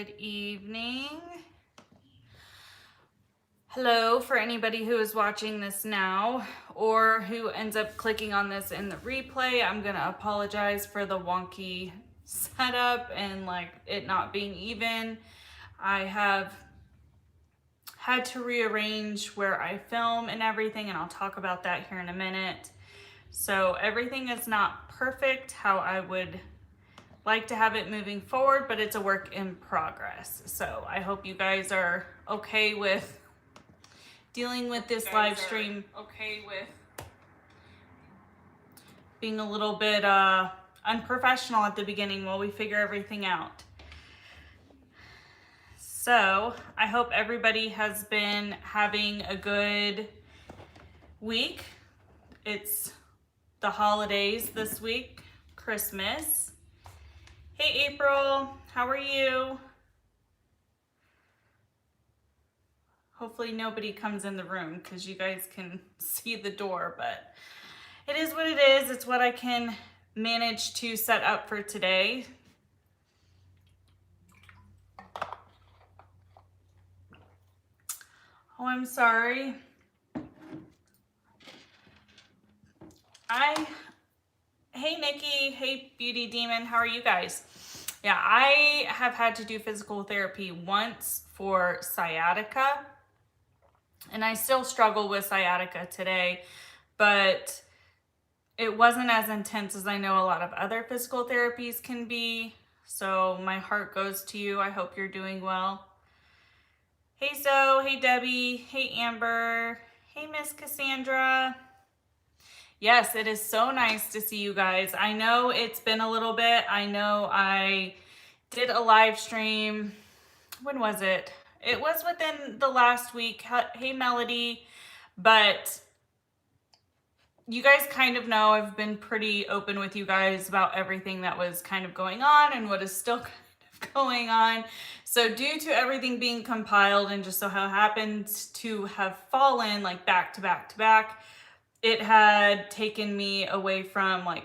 Good evening. Hello for anybody who is watching this now or who ends up clicking on this in the replay. I'm gonna apologize for the wonky setup and like it not being even. I have had to rearrange where I film and everything, and I'll talk about that here in a minute. So everything is not perfect how I would like to have it moving forward, but it's a work in progress. So I hope you guys are okay with dealing with this live stream. Okay with being a little bit unprofessional at the beginning while we figure everything out. So I hope everybody has been having a good week. It's the holidays this week, Christmas. Hey April, how are you? Hopefully nobody comes in the room because you guys can see the door, but it is what it is. It's what I can manage to set up for today. Oh, I'm sorry. Hey Nikki, hey Beauty Demon, how are you guys? Yeah, I have had to do physical therapy once for sciatica, and I still struggle with sciatica today, but it wasn't as intense as I know a lot of other physical therapies can be. So my heart goes to you. I hope you're doing well. Hey Zoe, hey Debbie, hey Amber, hey Miss Cassandra. Yes, it is so nice to see you guys. I know it's been a little bit. I know I did a live stream. When was it? It was within the last week. Hey Melody, but you guys kind of know I've been pretty open with you guys about everything that was kind of going on and what is still kind of going on. So due to everything being compiled and just so how it happened to have fallen like back to back to back, it had taken me away from like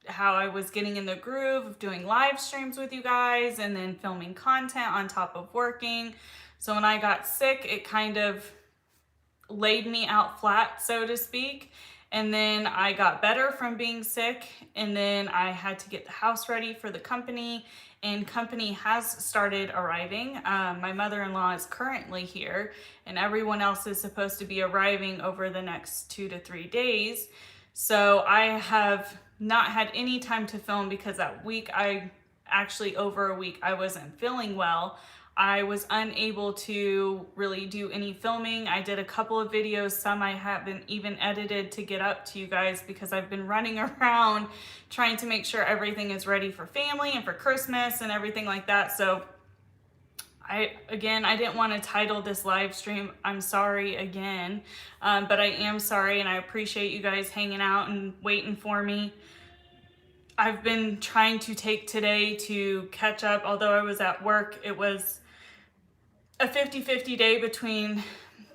how I was getting in the groove of doing live streams with you guys and then filming content on top of working. So when I got sick, it kind of laid me out flat, so to speak. And then I got better from being sick, and then I had to get the house ready for the company, and company has started arriving. My mother-in-law is currently here, and everyone else is supposed to be arriving over the next 2 to 3 days. So I have not had any time to film because that week over a week, I wasn't feeling well. I was unable to really do any filming. I did a couple of videos, some I haven't even edited to get up to you guys because I've been running around trying to make sure everything is ready for family and for Christmas and everything like that. So I didn't want to title this live stream, I'm sorry again, but I am sorry, and I appreciate you guys hanging out and waiting for me. I've been trying to take today to catch up. Although I was at work, it was a 50-50 day between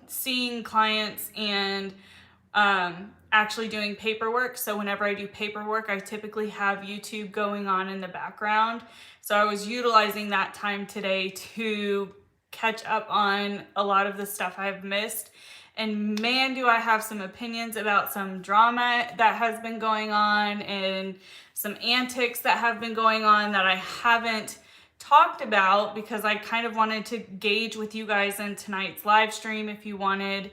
seeing clients and actually doing paperwork. So whenever I do paperwork, I typically have YouTube going on in the background. So I was utilizing that time today to catch up on a lot of the stuff I've missed. And man, do I have some opinions about some drama that has been going on and some antics that have been going on that I haven't talked about, because I kind of wanted to gauge with you guys in tonight's live stream if you wanted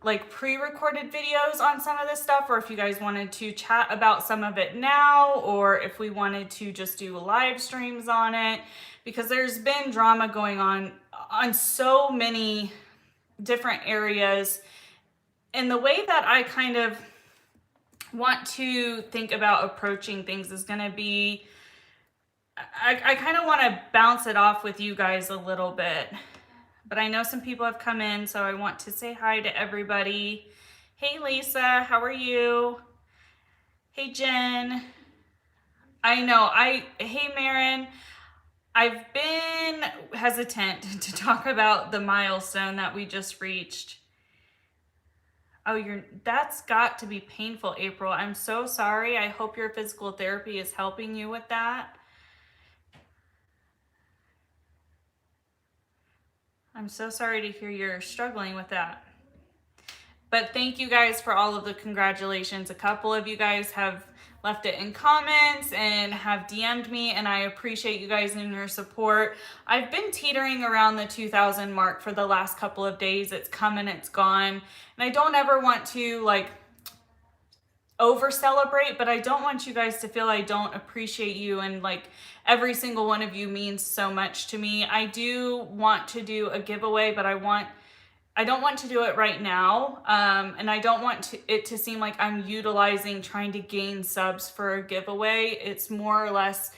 like pre-recorded videos on some of this stuff, or if you guys wanted to chat about some of it now, or if we wanted to just do live streams on it, because there's been drama going on so many different areas. And the way that I kind of want to think about approaching things is going to be, I kind of want to bounce it off with you guys a little bit, but I know some people have come in, so I want to say hi to everybody. Hey Lisa, how are you? Hey Jen. Hey Marin. I've been hesitant to talk about the milestone that we just reached. Oh, that's got to be painful, April. I'm so sorry. I hope your physical therapy is helping you with that. I'm so sorry to hear you're struggling with that. But thank you guys for all of the congratulations. A couple of you guys have left it in comments and have DM'd me, and I appreciate you guys and your support. I've been teetering around the 2,000 mark for the last couple of days. It's come and it's gone. And I don't ever want to like over celebrate, but I don't want you guys to feel I don't appreciate you, and like every single one of you means so much to me. I do want to do a giveaway, but I don't want to do it right now, and I don't want it to seem like I'm utilizing trying to gain subs for a giveaway. It's more or less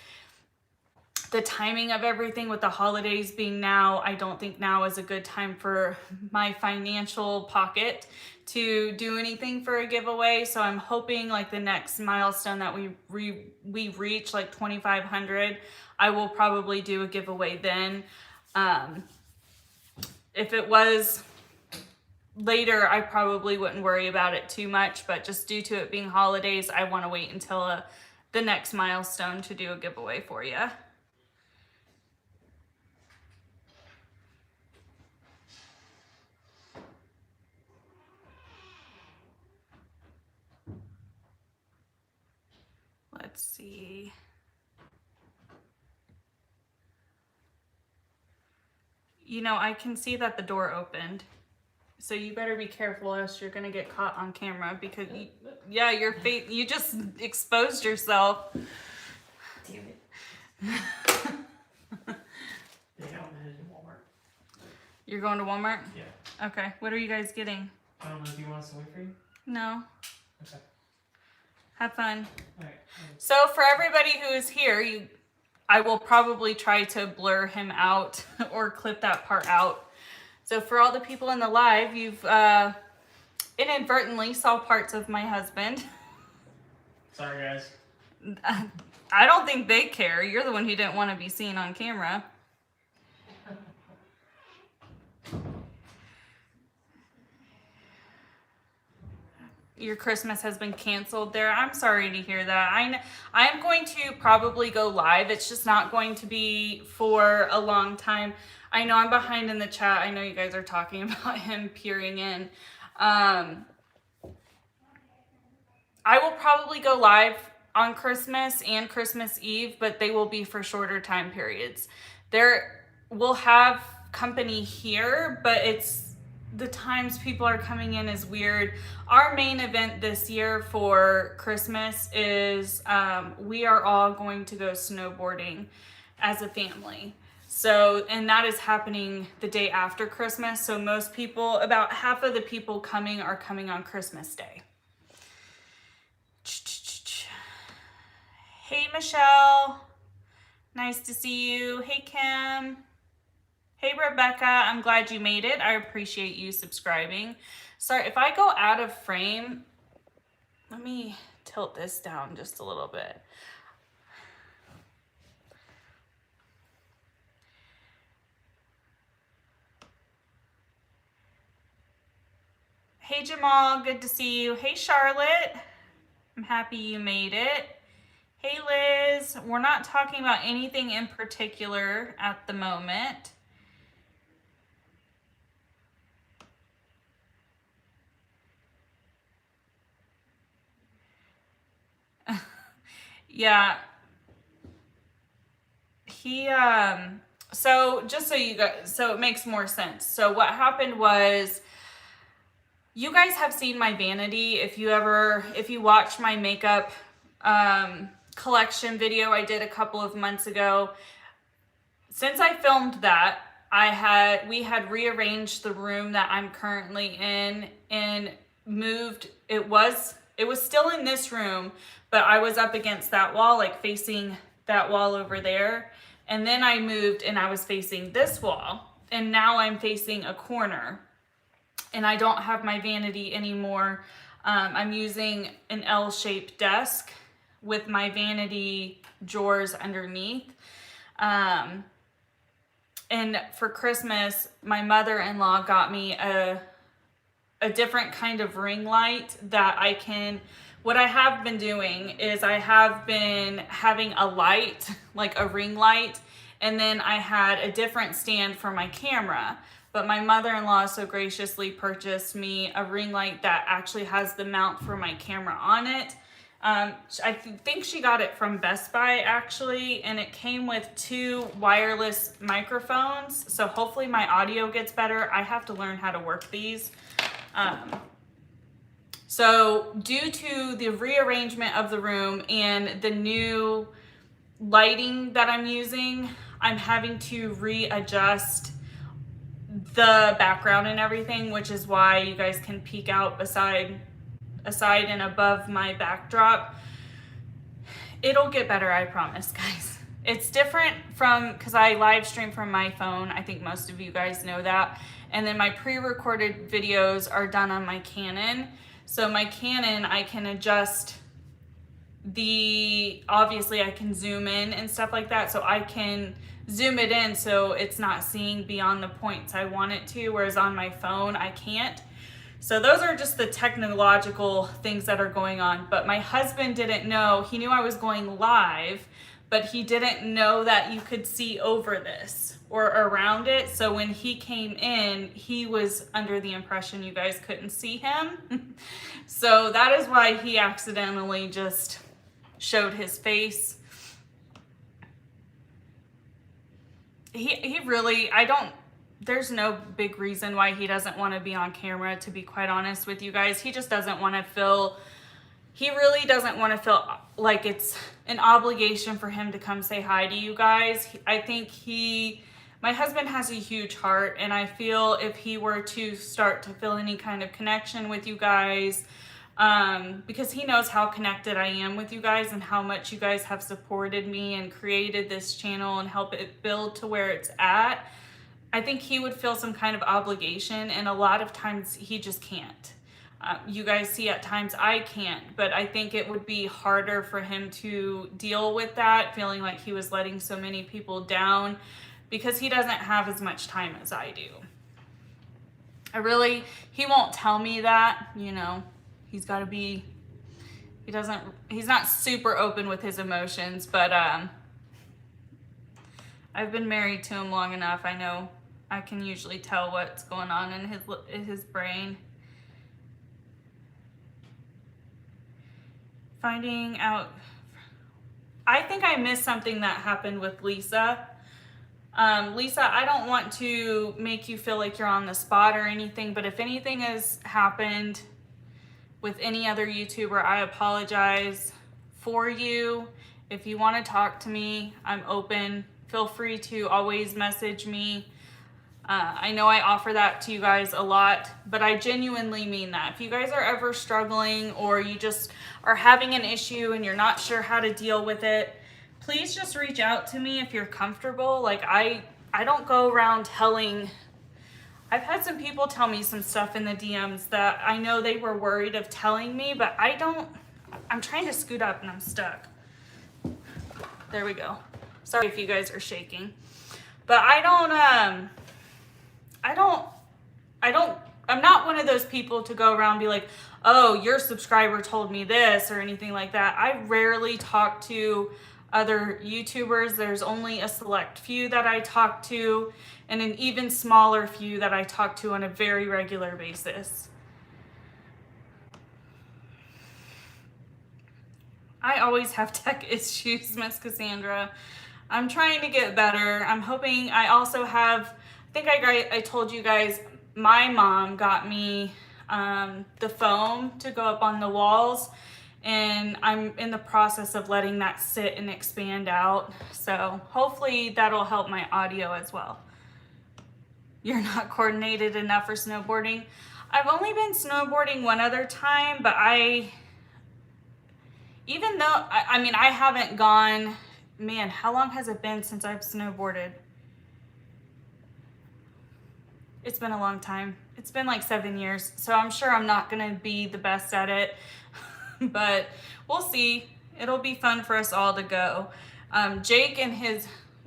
the timing of everything with the holidays being now. I don't think now is a good time for my financial pocket to do anything for a giveaway. So I'm hoping like the next milestone that we reach, like 2,500, I will probably do a giveaway then. If it was later, I probably wouldn't worry about it too much, but just due to it being holidays, I want to wait until the next milestone to do a giveaway for you. Let's see. You know, I can see that the door opened. So you better be careful, else you're gonna get caught on camera, because yeah, your face, you just exposed yourself. Damn it. Yeah, I'm headed to Walmart. You're going to Walmart? Yeah. Okay. What are you guys getting? I don't know if you want us to wait for you. No. Okay. Have fun. Alright. So for everybody who is here, I will probably try to blur him out or clip that part out. So for all the people in the live, you've inadvertently saw parts of my husband. Sorry, guys. I don't think they care. You're the one who didn't want to be seen on camera. Your Christmas has been canceled there. I'm sorry to hear that. I'm going to probably go live. It's just not going to be for a long time. I know I'm behind in the chat. I know you guys are talking about him peering in. I will probably go live on Christmas and Christmas Eve, but they will be for shorter time periods. We'll have company here, but the times people are coming in is weird. Our main event this year for Christmas is we are all going to go snowboarding as a family. So, and that is happening the day after Christmas. So most people, about half of the people coming are coming on Christmas Day. Hey, Michelle. Nice to see you. Hey, Kim. Hey, Rebecca. I'm glad you made it. I appreciate you subscribing. Sorry, if I go out of frame, let me tilt this down just a little bit. Hey, Jamal. Good to see you. Hey, Charlotte. I'm happy you made it. Hey, Liz. We're not talking about anything in particular at the moment. Yeah. So just so you guys, so it makes more sense. So what happened was, you guys have seen my vanity. If you watch my makeup collection video I did a couple of months ago, since I filmed that, we had rearranged the room that I'm currently in and moved. It was still in this room, but I was up against that wall, like facing that wall over there. And then I moved and I was facing this wall, and now I'm facing a corner. And I don't have my vanity anymore. I'm using an L-shaped desk with my vanity drawers underneath. And for Christmas, my mother-in-law got me a different kind of ring light that what I have been doing is I have been having a light, like a ring light, and then I had a different stand for my camera. but my mother-in-law so graciously purchased me a ring light that actually has the mount for my camera on it. I think she got it from Best Buy actually, and it came with 2 wireless microphones. So hopefully my audio gets better. I have to learn how to work these. So due to the rearrangement of the room and the new lighting that I'm using, I'm having to readjust the background and everything, which is why you guys can peek out aside and above my backdrop. It'll get better, I promise, guys. It's different from, because I live stream from my phone. I think most of you guys know that. And then my pre-recorded videos are done on my Canon. So my Canon, I can adjust obviously I can zoom in and stuff like that. So I can zoom it in so it's not seeing beyond the points I want it to, whereas on my phone, I can't. So those are just the technological things that are going on. But my husband didn't know. He knew I was going live, but he didn't know that you could see over this or around it. So when he came in, he was under the impression you guys couldn't see him. So that is why he accidentally just showed his face. He really, there's no big reason why he doesn't want to be on camera, to be quite honest with you guys. He just doesn't want to he really doesn't want to feel like it's an obligation for him to come say hi to you guys. I think my husband has a huge heart, and I feel if he were to start to feel any kind of connection with you guys, because he knows how connected I am with you guys and how much you guys have supported me and created this channel and help it build to where it's at. I think he would feel some kind of obligation, and a lot of times he just can't. You guys see at times I can't, but I think it would be harder for him to deal with that, feeling like he was letting so many people down, because he doesn't have as much time as I do. He won't tell me that, you know, he's not super open with his emotions, but I've been married to him long enough. I know I can usually tell what's going on in his brain. Finding out, I think I missed something that happened with Lisa. Lisa, I don't want to make you feel like you're on the spot or anything, but if anything has happened with any other YouTuber, I apologize for you. If you want to talk to me, I'm open. Feel free to always message me. I know I offer that to you guys a lot, but I genuinely mean that. If you guys are ever struggling, or you just are having an issue and you're not sure how to deal with it, please just reach out to me if you're comfortable. Like I don't go around telling. I've had some people tell me some stuff in the DMs that I know they were worried of telling me, but I'm trying to scoot up and I'm stuck. There we go. Sorry if you guys are shaking. But I'm not one of those people to go around and be like, oh, your subscriber told me this or anything like that. I rarely talk to other YouTubers. There's only a select few that I talk to, and an even smaller few that I talk to on a very regular basis. I always have tech issues, Miss Cassandra. I'm trying to get better. I'm hoping. I also have, I think I told you guys, my mom got me the foam to go up on the walls, and I'm in the process of letting that sit and expand out. So hopefully that'll help my audio as well. You're not coordinated enough for snowboarding. I've only been snowboarding one other time, but I haven't gone, man, how long has it been since I've snowboarded? It's been a long time. It's been like 7 years. So I'm sure I'm not going to be the best at it, but we'll see. It'll be fun for us all to go. Jake and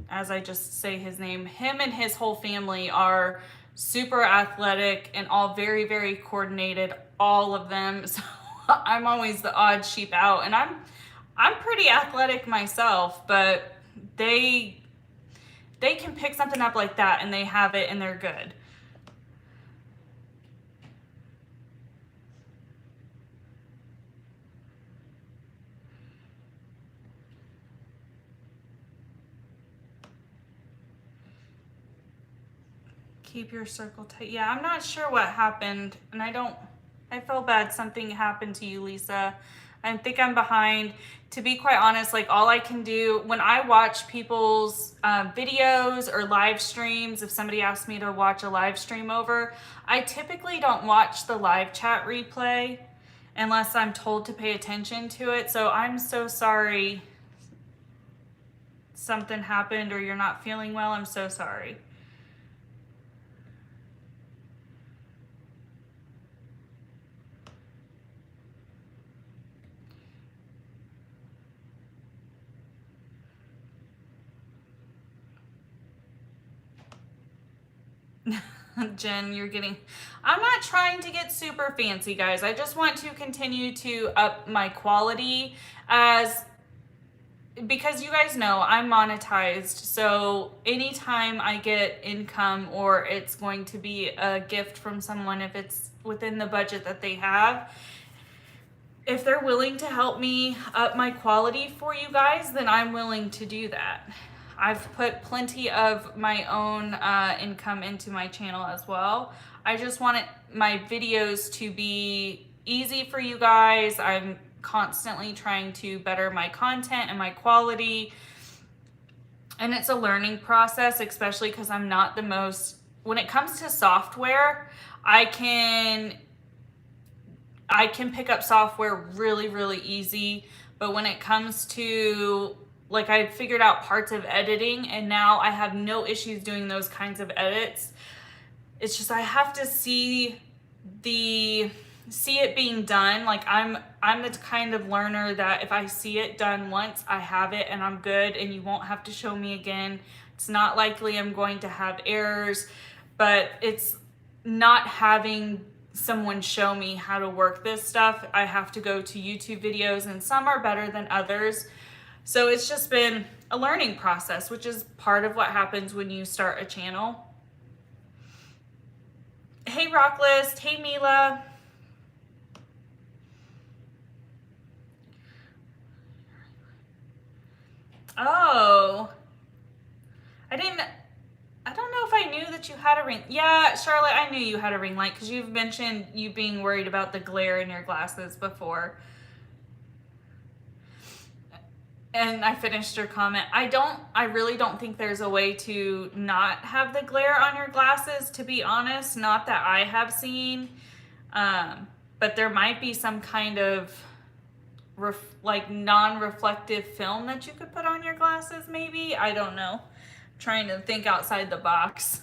as I just say his name, him and his whole family are super athletic and all very, very coordinated, all of them. So I'm always the odd sheep out, and I'm pretty athletic myself, but they can pick something up like that and they have it and they're good. Keep your circle tight. Yeah, I'm not sure what happened, and I feel bad something happened to you, Lisa. I think I'm behind. To be quite honest, like all I can do when I watch people's videos or live streams, if somebody asks me to watch a live stream over, I typically don't watch the live chat replay unless I'm told to pay attention to it. So I'm so sorry something happened or you're not feeling well. I'm so sorry. Jen, I'm not trying to get super fancy, guys. I just want to continue to up my quality because you guys know I'm monetized. So anytime I get income or it's going to be a gift from someone, if it's within the budget that they have, if they're willing to help me up my quality for you guys, then I'm willing to do that. I've put plenty of my own income into my channel as well. I just want my videos to be easy for you guys. I'm constantly trying to better my content and my quality. And it's a learning process, especially because I'm not the most, when it comes to software, I can pick up software really, really easy. But when it comes to, like, I figured out parts of editing and now I have no issues doing those kinds of edits. It's just I have to see it being done. Like I'm the kind of learner that if I see it done once, I have it and I'm good and you won't have to show me again. It's not likely I'm going to have errors, but it's not having someone show me how to work this stuff. I have to go to YouTube videos and some are better than others. So it's just been a learning process, which is part of what happens when you start a channel. Hey Rocklist, hey Mila. Oh, I don't know if I knew that you had a ring. Yeah, Charlotte, I knew you had a ring light because you've mentioned you being worried about the glare in your glasses before. And I finished your comment. I really don't think there's a way to not have the glare on your glasses, to be honest. Not that I have seen. But there might be some kind of like non-reflective film that you could put on your glasses, maybe. I don't know. I'm trying to think outside the box.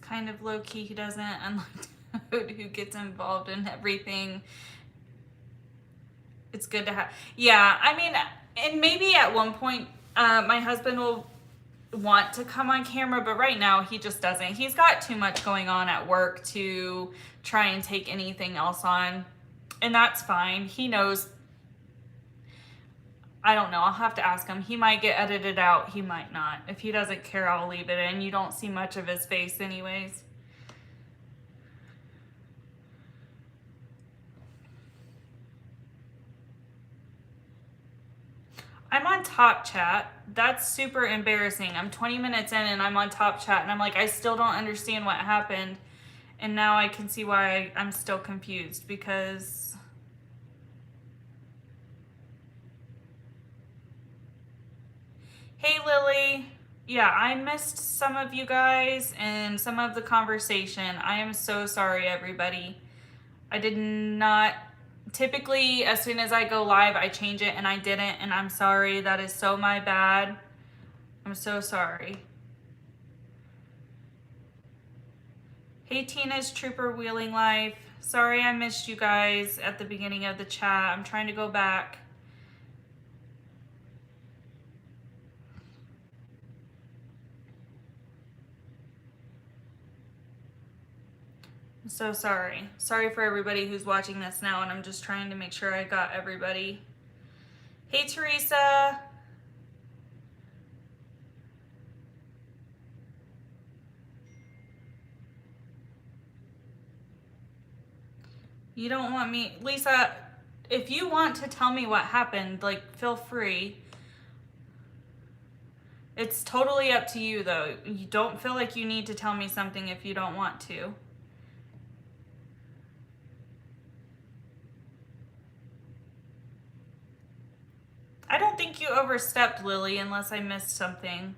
Kind of low-key, he doesn't, unlike Toad, who gets involved in everything. It's good to have. Yeah, I mean, and maybe at one point my husband will want to come on camera, but right now he just doesn't. He's got too much going on at work to try and take anything else on, and that's fine. He knows. I don't know. I'll have to ask him. He might get edited out. He might not. If he doesn't care, I'll leave it in. You don't see much of his face anyways. I'm on Top Chat. That's super embarrassing. I'm 20 minutes in and I'm on Top Chat and I'm like, I still don't understand what happened. And now I can see why I'm still confused because... Hey Lily, yeah, I missed some of you guys and some of the conversation. I am so sorry, everybody. I did not, typically as soon as I go live, I change it and I didn't, and I'm sorry. That is so my bad. I'm so sorry. Hey Tina's Trooper Wheeling Life. Sorry I missed you guys at the beginning of the chat. I'm trying to go back. I'm so sorry. Sorry for everybody who's watching this now, and I'm just trying to make sure I got everybody. Hey Teresa. You don't want me, Lisa, if you want to tell me what happened, like, feel free. It's totally up to you, though. You don't feel like you need to tell me something if you don't want to. I don't think you overstepped, Lily, unless I missed something.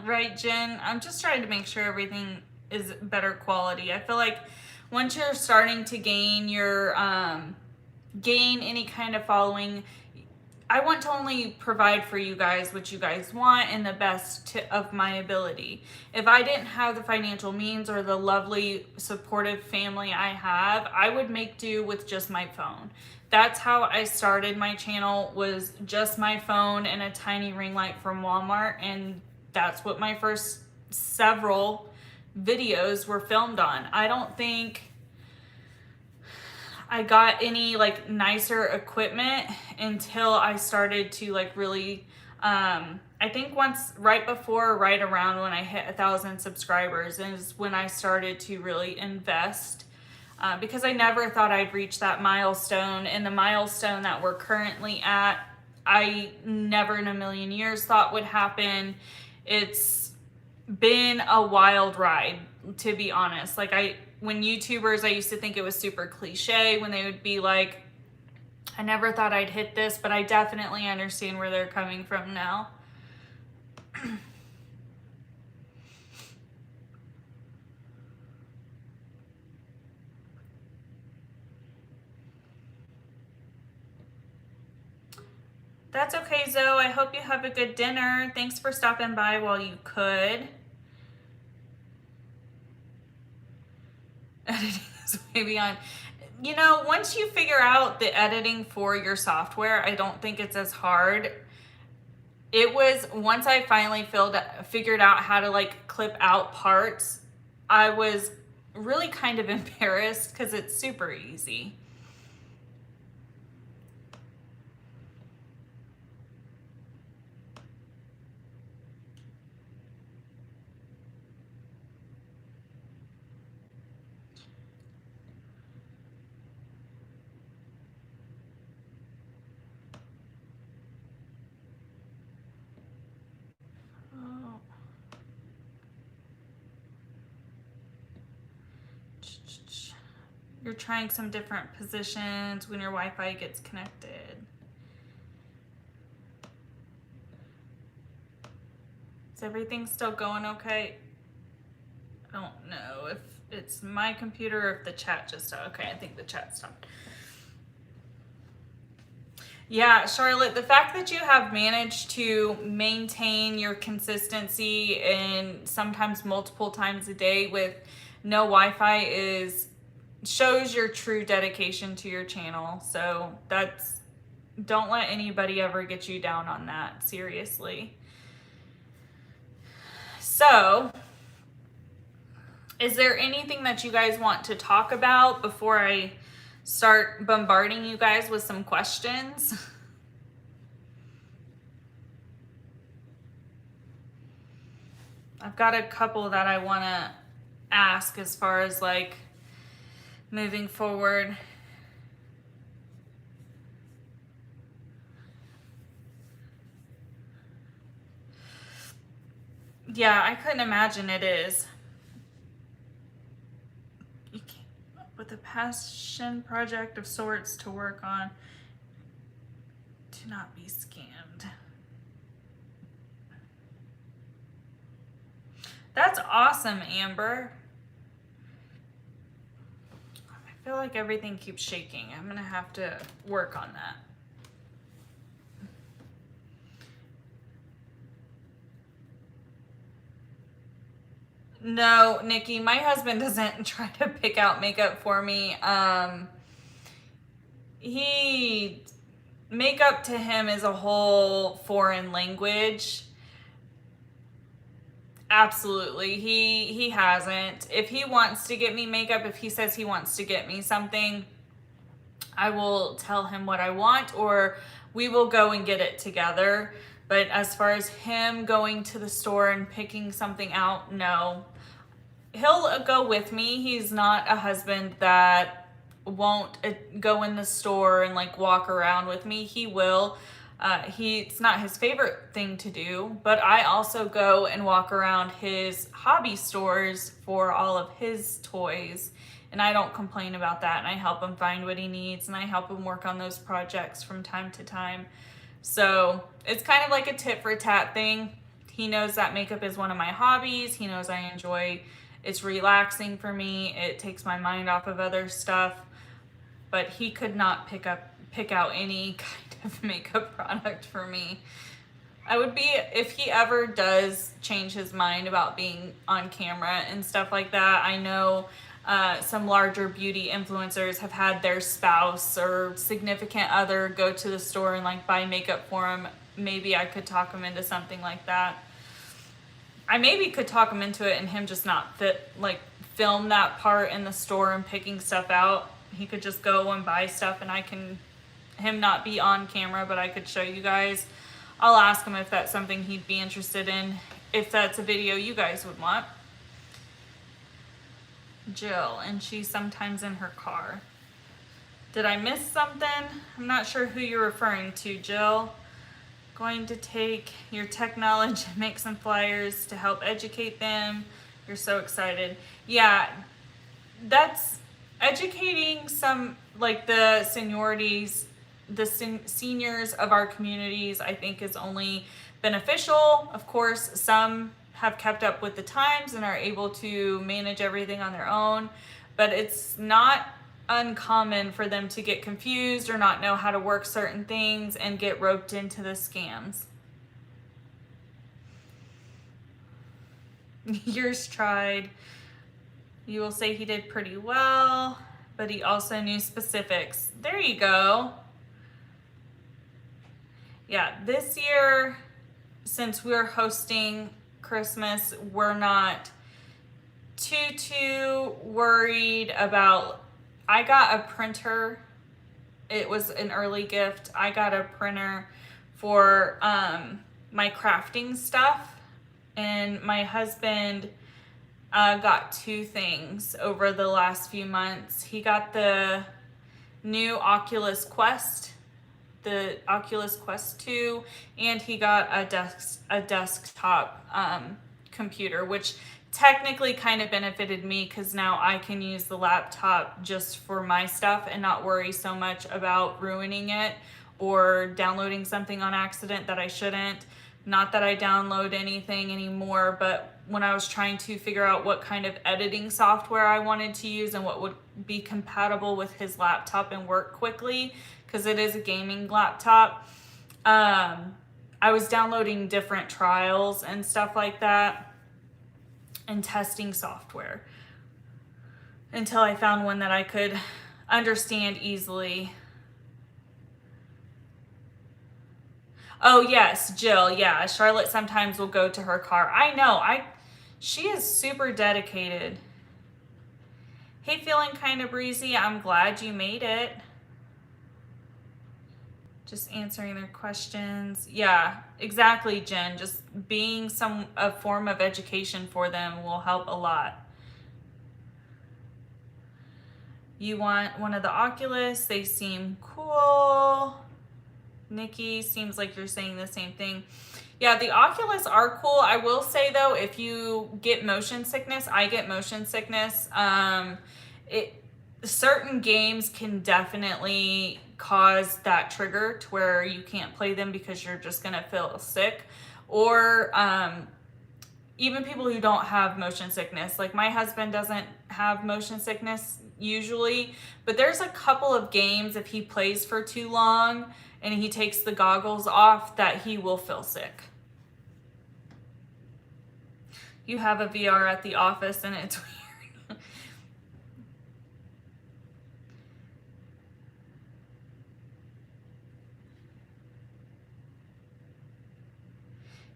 Right, Jen? I'm just trying to make sure everything is better quality. I feel like once you're starting to gain your gain any kind of following, I want to only provide for you guys what you guys want and the best of my ability. If I didn't have the financial means or the lovely supportive family I have, I would make do with just my phone. That's how I started my channel, was just my phone and a tiny ring light from Walmart, and that's what my first several videos were filmed on. I don't think I got any like nicer equipment until I started to like really, I think once right before, right around when I hit 1,000 subscribers is when I started to really invest, because I never thought I'd reach that milestone, and the milestone that we're currently at, I never in a million years thought would happen. It's been a wild ride, to be honest. Like when YouTubers, I used to think it was super cliche when they would be like, I never thought I'd hit this, but I definitely understand where they're coming from now. That's okay, Zoe. I hope you have a good dinner. Thanks for stopping by while you could. Editing is way beyond. You know, once you figure out the editing for your software, I don't think it's as hard. It was once I finally figured out how to like clip out parts, I was really kind of embarrassed because it's super easy. You're trying some different positions when your Wi-Fi gets connected. Is everything still going okay? I don't know if it's my computer or if the chat just stopped. Okay, I think the chat stopped. Yeah, Charlotte, the fact that you have managed to maintain your consistency and sometimes multiple times a day with no Wi-Fi shows your true dedication to your channel. So don't let anybody ever get you down on that, seriously. So, is there anything that you guys want to talk about before I start bombarding you guys with some questions? I've got a couple that I want to ask as far as like moving forward. Yeah, I couldn't imagine it is. You came up with a passion project of sorts to work on, to not be scammed. That's awesome, Amber. I feel like everything keeps shaking. I'm gonna have to work on that. No, Nikki, my husband doesn't try to pick out makeup for me. Makeup to him is a whole foreign language. Absolutely. He hasn't. If he wants to get me makeup, if he says he wants to get me something, I will tell him what I want, or we will go and get it together. But as far as him going to the store and picking something out, no. He'll go with me. He's not a husband that won't go in the store and like walk around with me. He will. It's not his favorite thing to do, but I also go and walk around his hobby stores for all of his toys, and I don't complain about that, and I help him find what he needs, and I help him work on those projects from time to time. So it's kind of like a tit for tat thing. He knows that makeup is one of my hobbies. He knows I enjoy. It's relaxing for me. It takes my mind off of other stuff. But he could not pick out any kind of makeup product for me. I would be, if he ever does change his mind about being on camera and stuff like that. I know some larger beauty influencers have had their spouse or significant other go to the store and like buy makeup for him. Maybe I could talk him into something like that. I maybe could talk him into it and him just not film that part in the store and picking stuff out. He could just go and buy stuff, and him not be on camera, but I could show you guys. I'll ask him if that's something he'd be interested in, if that's a video you guys would want. Jill, and she's sometimes in her car. Did I miss something? I'm not sure who you're referring to, Jill. Going to take your tech knowledge and make some flyers to help educate them. You're so excited. Yeah, that's educating some, like the seniorities, the seniors of our communities, I think is only beneficial. Of course, some have kept up with the times and are able to manage everything on their own, but it's not uncommon for them to get confused or not know how to work certain things and get roped into the scams. Yours tried. You will say he did pretty well, but he also knew specifics. There you go. Yeah, this year, since we're hosting Christmas, we're not too worried about. I got a printer. It was an early gift. I got a printer for my crafting stuff, and my husband got two things over the last few months. He got the new Oculus Quest, the Oculus Quest 2, and he got a desktop computer, which technically kind of benefited me because now I can use the laptop just for my stuff and not worry so much about ruining it or downloading something on accident that I shouldn't. Not that I download anything anymore, but when I was trying to figure out what kind of editing software I wanted to use and what would be compatible with his laptop and work quickly, because it is a gaming laptop, I was downloading different trials and stuff like that and testing software until I found one that I could understand easily. Oh yes, Jill, yeah, Charlotte sometimes will go to her car. I know, she is super dedicated. Hey, feeling kind of breezy. I'm glad you made it. Just answering their questions. Yeah, exactly, Jen. Just being a form of education for them will help a lot. You want one of the Oculus? They seem cool. Nikki, seems like you're saying the same thing. Yeah, the Oculus are cool. I will say though, if you get motion sickness, I get motion sickness. Certain games can definitely cause that trigger to where you can't play them because you're just gonna feel sick. Or even people who don't have motion sickness, like my husband doesn't have motion sickness usually, but there's a couple of games if he plays for too long and he takes the goggles off that he will feel sick. You have a VR at the office and it's weird.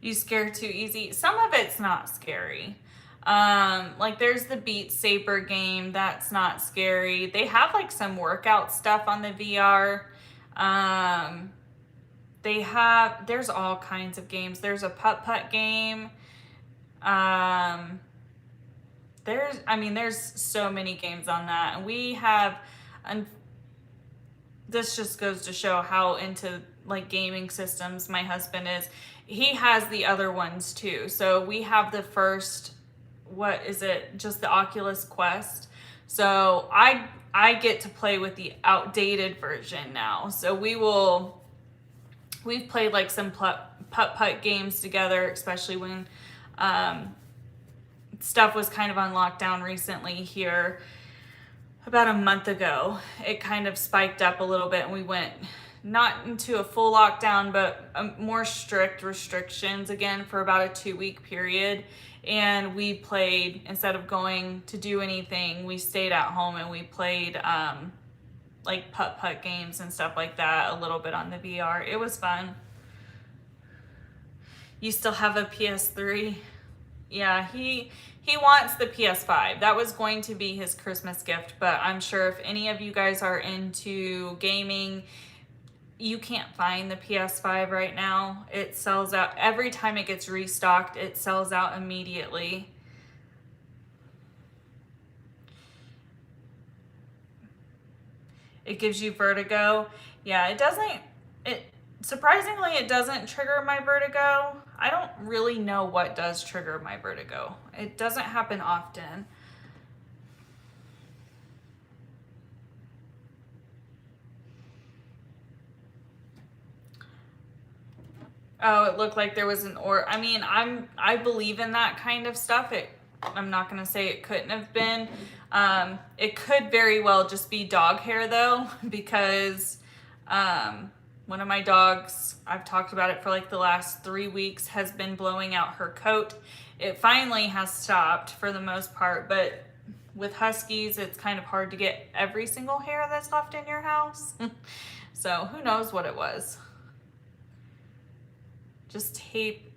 You scare too easy. Some of it's not scary. Like there's the Beat Saber game, that's not scary. They have like some workout stuff on the VR. There's all kinds of games. There's a putt-putt game. There's so many games on that. And we have, and this just goes to show how into like gaming systems my husband is. He has the other ones too. So we have the first, what is it? Just the Oculus Quest. So I get to play with the outdated version now. So we've played like some putt-putt games together, especially when stuff was kind of on lockdown recently here. About a month ago, it kind of spiked up a little bit and we went not into a full lockdown, but more strict restrictions again for about a 2-week period. And we played, instead of going to do anything, we stayed at home and we played like putt-putt games and stuff like that a little bit on the VR. It was fun. You still have a PS3? Yeah, he wants the PS5. That was going to be his Christmas gift, but I'm sure if any of you guys are into gaming, you can't find the PS5 right now. It sells out. Every time it gets restocked, it sells out immediately. It gives you vertigo. Yeah, surprisingly, it doesn't trigger my vertigo. I don't really know what does trigger my vertigo. It doesn't happen often. Oh, it looked like there was I believe in that kind of stuff. I'm not going to say it couldn't have been. It could very well just be dog hair though, because one of my dogs, I've talked about it for like the last 3 weeks, has been blowing out her coat. It finally has stopped for the most part, but with Huskies, it's kind of hard to get every single hair that's left in your house. So who knows what it was. Just tape.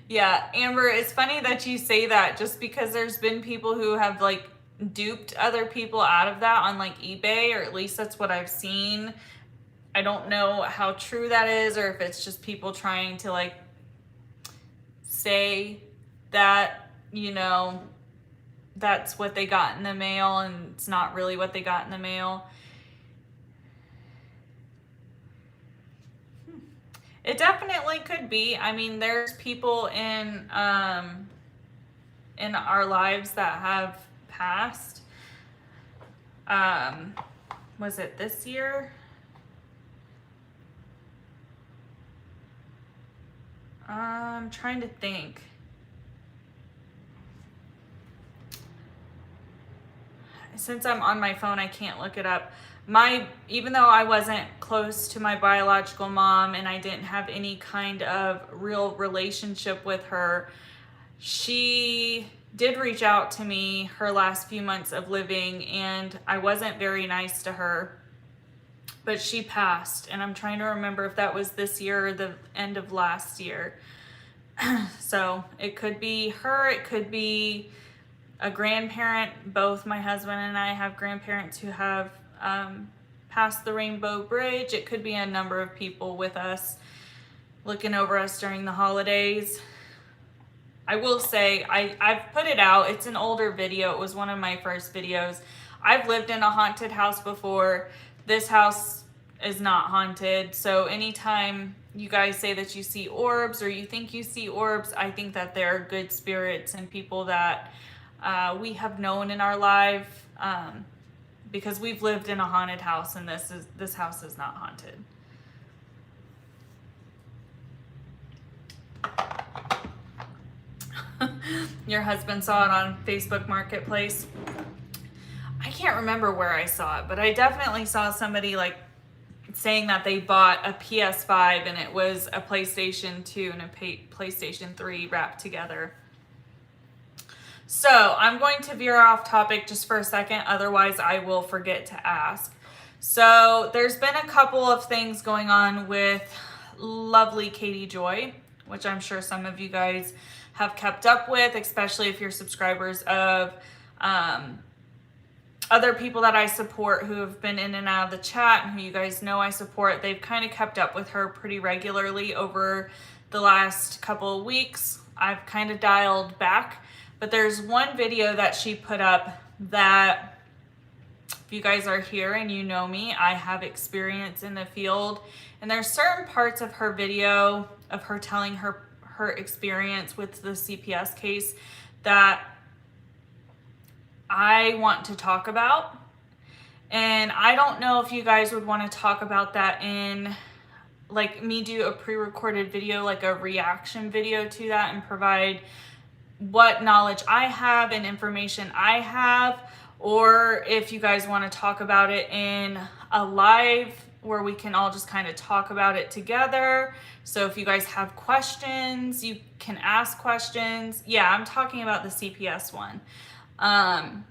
Yeah, Amber, it's funny that you say that, just because there's been people who have like duped other people out of that on like eBay, or at least that's what I've seen. I don't know how true that is, or if it's just people trying to like say that, that's what they got in the mail and it's not really what they got in the mail. It definitely could be. I mean, there's people in our lives that have passed. Was it this year? I'm trying to think. Since I'm on my phone, I can't look it up. Even though I wasn't close to my biological mom and I didn't have any kind of real relationship with her, she did reach out to me her last few months of living, and I wasn't very nice to her. But she passed, and I'm trying to remember if that was this year or the end of last year. So it could be her, it could be a grandparent. Both my husband and I have grandparents who have passed the Rainbow Bridge. It could be a number of people with us, looking over us during the holidays. I will say, I've put it out. It's an older video. It was one of my first videos. I've lived in a haunted house before. This house is not haunted. So anytime you guys say that you see orbs or you think you see orbs, I think that they're good spirits and people that we have known in our life, because we've lived in a haunted house, and this house is not haunted. Your husband saw it on Facebook Marketplace. I can't remember where I saw it, but I definitely saw somebody like saying that they bought a PS5 and it was a PlayStation 2 and a PlayStation 3 wrapped together. So I'm going to veer off topic just for a second, otherwise I will forget to ask. So there's been a couple of things going on with lovely Katie Joy. which I'm sure some of you guys have kept up with, especially if you're subscribers of other people that I support who have been in and out of the chat and who you guys know I support. They've kind of kept up with her pretty regularly over the last couple of weeks. I've kind of dialed back, but there's one video that she put up that, if you guys are here and you know me, I have experience in the field, and there's certain parts of her video of her telling her experience with the CPS case that I want to talk about. And I don't know if you guys would want to talk about that in, like, me do a pre-recorded video, like a reaction video to that, and provide what knowledge I have and information I have, or if you guys want to talk about it in a live where we can all just kind of talk about it together. So if you guys have questions, you can ask questions. Yeah, I'm talking about the CPS one. How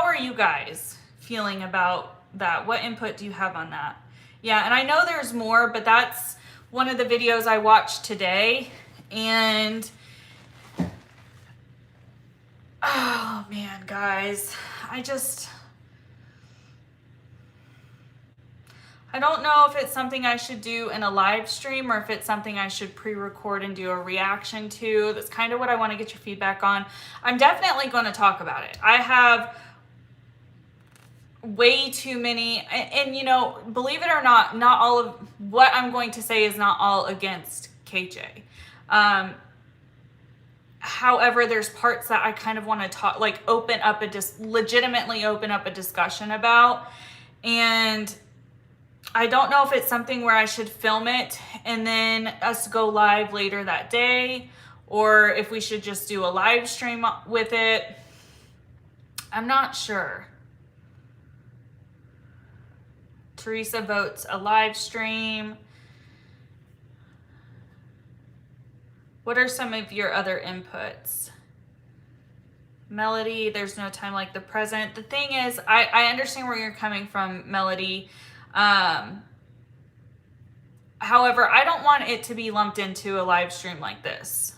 are you guys feeling about that? What input do you have on that? Yeah, and I know there's more, but that's one of the videos I watched today. And oh man, guys, I don't know if it's something I should do in a live stream or if it's something I should pre-record and do a reaction to. That's kind of what I want to get your feedback on. I'm definitely going to talk about it. I have way too many, and you know, believe it or not all of what I'm going to say is not all against KJ. However, there's parts that I kind of want to talk, like legitimately open up a discussion about. And I don't know if it's something where I should film it and then us go live later that day, or if we should just do a live stream with it. I'm not sure. Teresa votes a live stream. What are some of your other inputs? Melody, there's no time like the present. The thing is, I understand where you're coming from, Melody. However, I don't want it to be lumped into a live stream like this.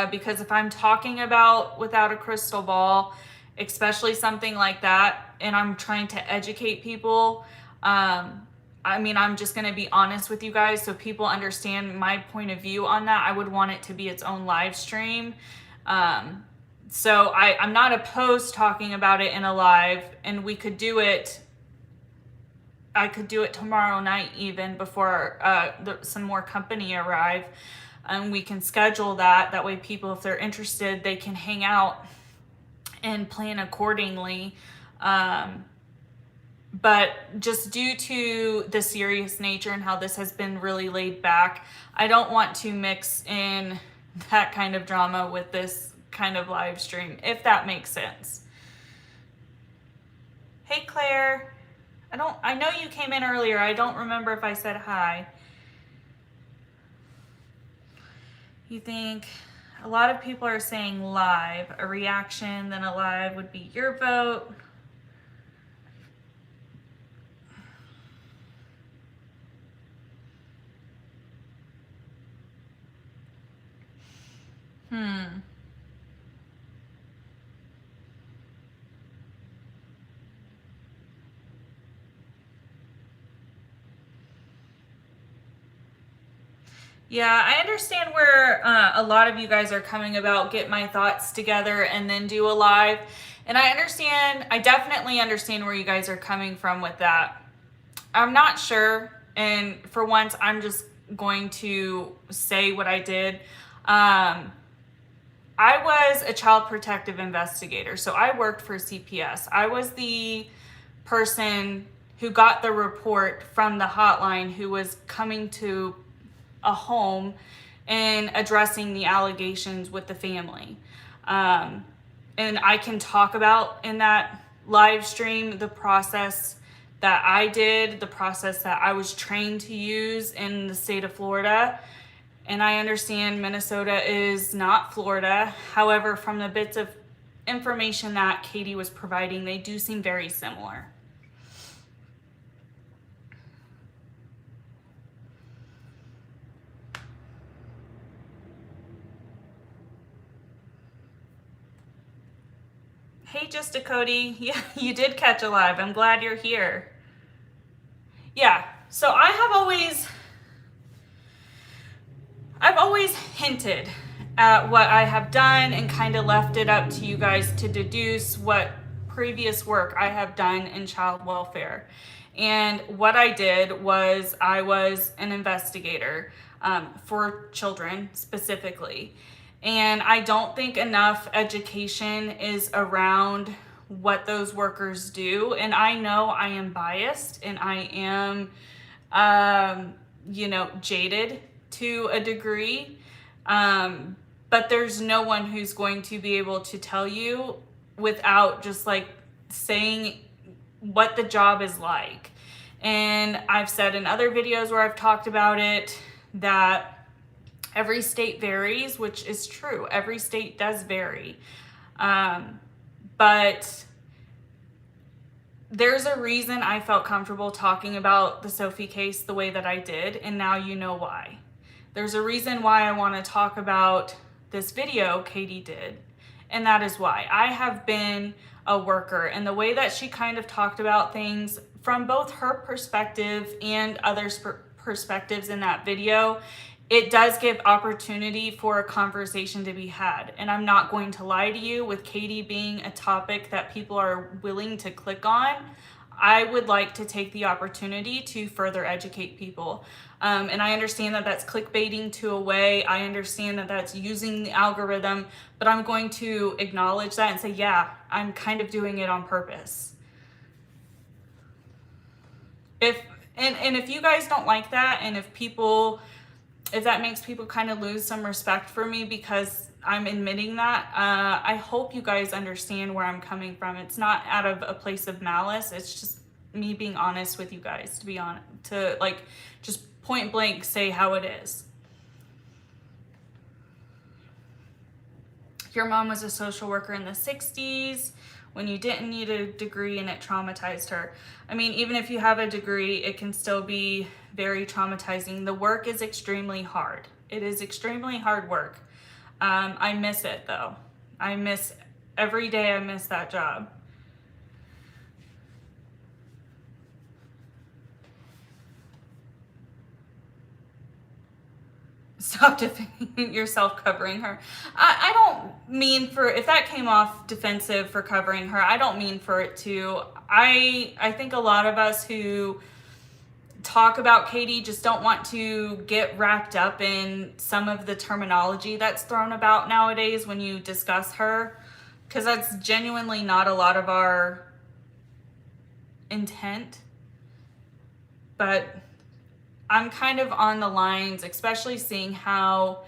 Because if I'm talking about Without a Crystal Ball, especially something like that, and I'm trying to educate people, I'm just going to be honest with you guys so people understand my point of view on that. I would want it to be its own live stream. So I'm not opposed to talking about it in a live, and we could do it. I could do it tomorrow night even before some more company arrive, and we can schedule that. That way people, if they're interested, they can hang out and plan accordingly. But just due to the serious nature and how this has been really laid back, I don't want to mix in that kind of drama with this kind of live stream, if that makes sense. Hey, Claire. I know you came in earlier. I don't remember if I said hi. You think a lot of people are saying live, a reaction, then a live would be your vote. Yeah, I understand where a lot of you guys are coming about, get my thoughts together and then do a live. And I definitely understand where you guys are coming from with that. I'm not sure. And for once, I'm just going to say what I did. I was a child protective investigator, so I worked for CPS. I was the person who got the report from the hotline, who was coming to a home and addressing the allegations with the family. And I can talk about in that live stream the process that I did, the process that I was trained to use in the state of Florida. And I understand Minnesota is not Florida. However, from the bits of information that Katie was providing, they do seem very similar. Hey, Just a Cody. Yeah, you did catch a live. I'm glad you're here. Yeah, so I've always hinted at what I have done and kind of left it up to you guys to deduce what previous work I have done in child welfare. And what I did was I was an investigator for children specifically. And I don't think enough education is around what those workers do. And I know I am biased and I am, jaded to a degree. But there's no one who's going to be able to tell you without just like saying what the job is like. And I've said in other videos where I've talked about it that every state varies, which is true. Every state does vary. But there's a reason I felt comfortable talking about the Sophie case the way that I did, and now you know why. There's a reason why I want to talk about this video Katie did, and that is why. I have been a worker, and the way that she kind of talked about things from both her perspective and others' perspectives in that video, it does give opportunity for a conversation to be had. And I'm not going to lie to you, with Katie being a topic that people are willing to click on, I would like to take the opportunity to further educate people. And I understand that that's clickbaiting to a way. I understand that that's using the algorithm, but I'm going to acknowledge that and say, yeah, I'm kind of doing it on purpose. If you guys don't like that, and if that makes people kind of lose some respect for me because I'm admitting that, I hope you guys understand where I'm coming from. It's not out of a place of malice. It's just me being honest with you guys, to be honest, to like just point blank say how it is. Your mom was a social worker in the 60s when you didn't need a degree and it traumatized her. I mean, even if you have a degree, it can still be very traumatizing. The work is extremely hard. It is extremely hard work. I miss it though. Every day I miss that job. Stop defending yourself covering her. I don't mean for, if that came off defensive for covering her, I don't mean for it to. I think a lot of us who talk about Katie just don't want to get wrapped up in some of the terminology that's thrown about nowadays when you discuss her, because that's genuinely not a lot of our intent. But I'm kind of on the lines, especially seeing how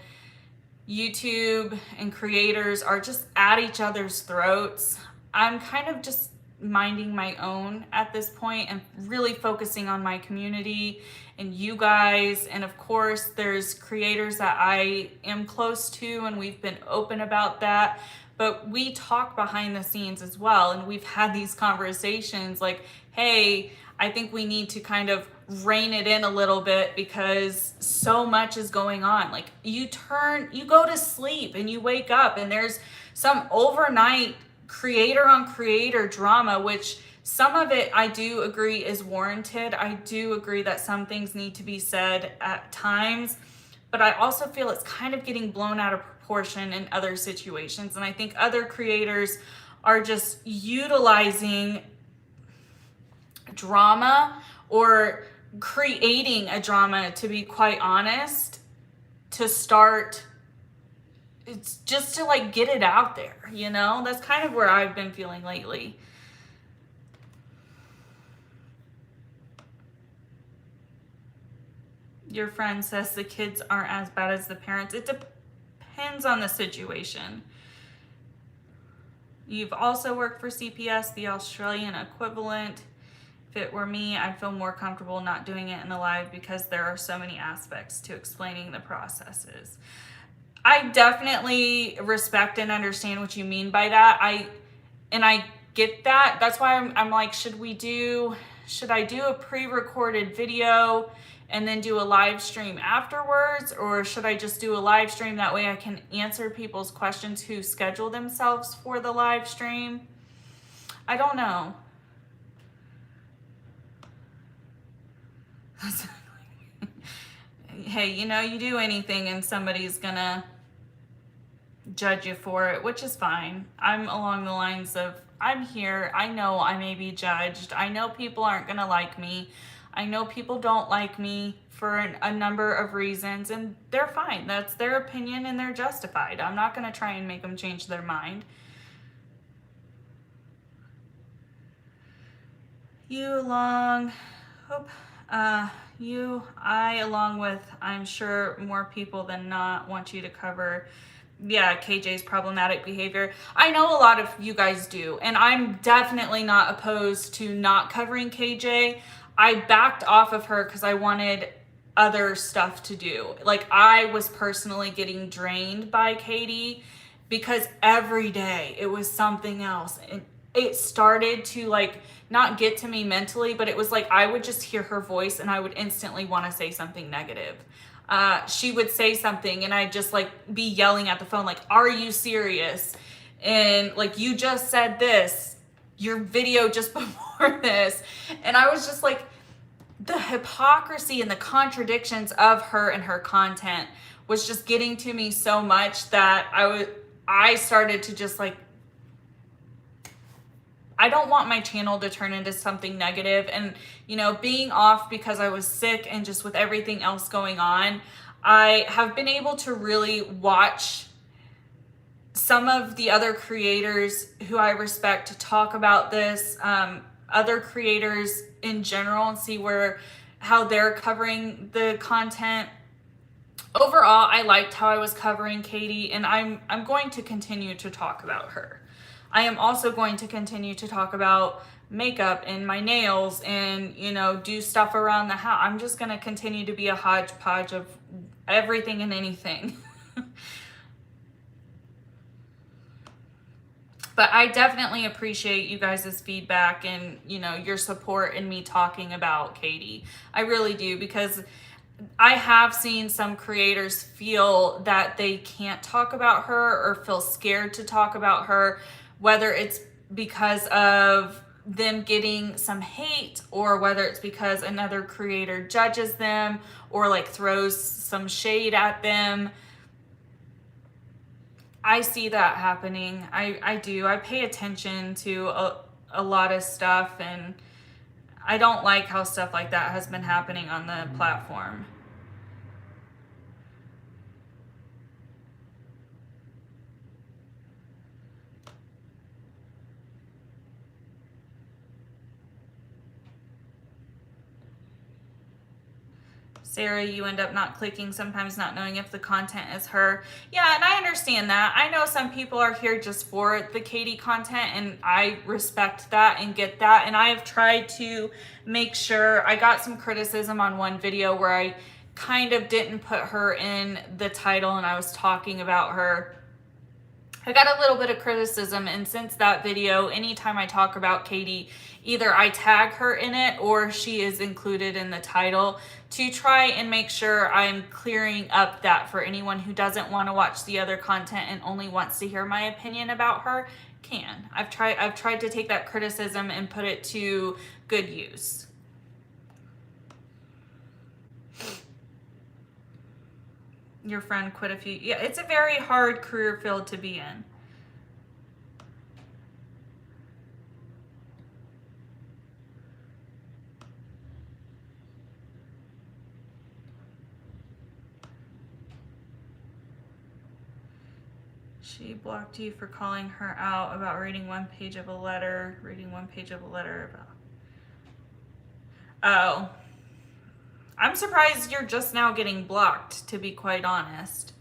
YouTube and creators are just at each other's throats. I'm kind of just minding my own at this point and really focusing on my community and you guys. And of course, there's creators that I am close to, and we've been open about that. But we talk behind the scenes as well. And we've had these conversations like, hey, I think we need to kind of rein it in a little bit because so much is going on. Like you go to sleep and you wake up and there's some overnight creator on creator drama, which some of it I do agree is warranted. I do agree that some things need to be said at times, but I also feel it's kind of getting blown out of proportion in other situations. And I think other creators are just utilizing drama or creating a drama, to be quite honest, to start, it's just to like get it out there, you know? That's kind of where I've been feeling lately. Your friend says the kids aren't as bad as the parents. It depends on the situation. You've also worked for CPS, the Australian equivalent. If it were me, I'd feel more comfortable not doing it in the live because there are so many aspects to explaining the processes. I definitely respect and understand what you mean by that. I get that. That's why I'm like, should I do a pre-recorded video and then do a live stream afterwards? Or should I just do a live stream? That way I can answer people's questions who schedule themselves for the live stream. I don't know. Hey, you know, you do anything and somebody's gonna judge you for it, which is fine. I'm along the lines of, I'm here. I know I may be judged. I know people aren't gonna like me. I know people don't like me for a number of reasons, and they're fine. That's their opinion and they're justified. I'm not gonna try and make them change their mind. You along, I along with, I'm sure more people than not want you to cover, yeah, KJ's problematic behavior. I know a lot of you guys do, and I'm definitely not opposed to not covering KJ. I backed off of her because I wanted other stuff to do. Like, I was personally getting drained by Katie because every day it was something else. And it started to, like, not get to me mentally, but it was like I would just hear her voice and I would instantly want to say something negative. She would say something and I'd just like be yelling at the phone, like, are you serious? And like, you just said this, your video just before this. And I was just like, the hypocrisy and the contradictions of her and her content was just getting to me so much that I started to just like, I don't want my channel to turn into something negative. And, you know, being off because I was sick and just with everything else going on, I have been able to really watch some of the other creators who I respect to talk about this, other creators in general, and see how they're covering the content. Overall, I liked how I was covering Katie, and I'm going to continue to talk about her. I am also going to continue to talk about makeup and my nails and, you know, do stuff around the house. I'm just going to continue to be a hodgepodge of everything and anything. But I definitely appreciate you guys' feedback and, you know, your support in me talking about Katie. I really do, because I have seen some creators feel that they can't talk about her or feel scared to talk about her, whether it's because of them getting some hate or whether it's because another creator judges them or like throws some shade at them. I see that happening. I do. I pay attention to a lot of stuff, and I don't like how stuff like that has been happening on the platform. Sarah, you end up not clicking, sometimes not knowing if the content is her. Yeah, and I understand that. I know some people are here just for the Katie content, and I respect that and get that. And I have tried to make sure, I got some criticism on one video where I kind of didn't put her in the title and I was talking about her. I got a little bit of criticism, and since that video, anytime I talk about Katie, either I tag her in it or she is included in the title to try and make sure I'm clearing up that for anyone who doesn't want to watch the other content and only wants to hear my opinion about her can. I've tried to take that criticism and put it to good use. Your friend quit a few. Yeah, it's a very hard career field to be in. She blocked you for calling her out about reading one page of a letter about. Oh. I'm surprised you're just now getting blocked, to be quite honest.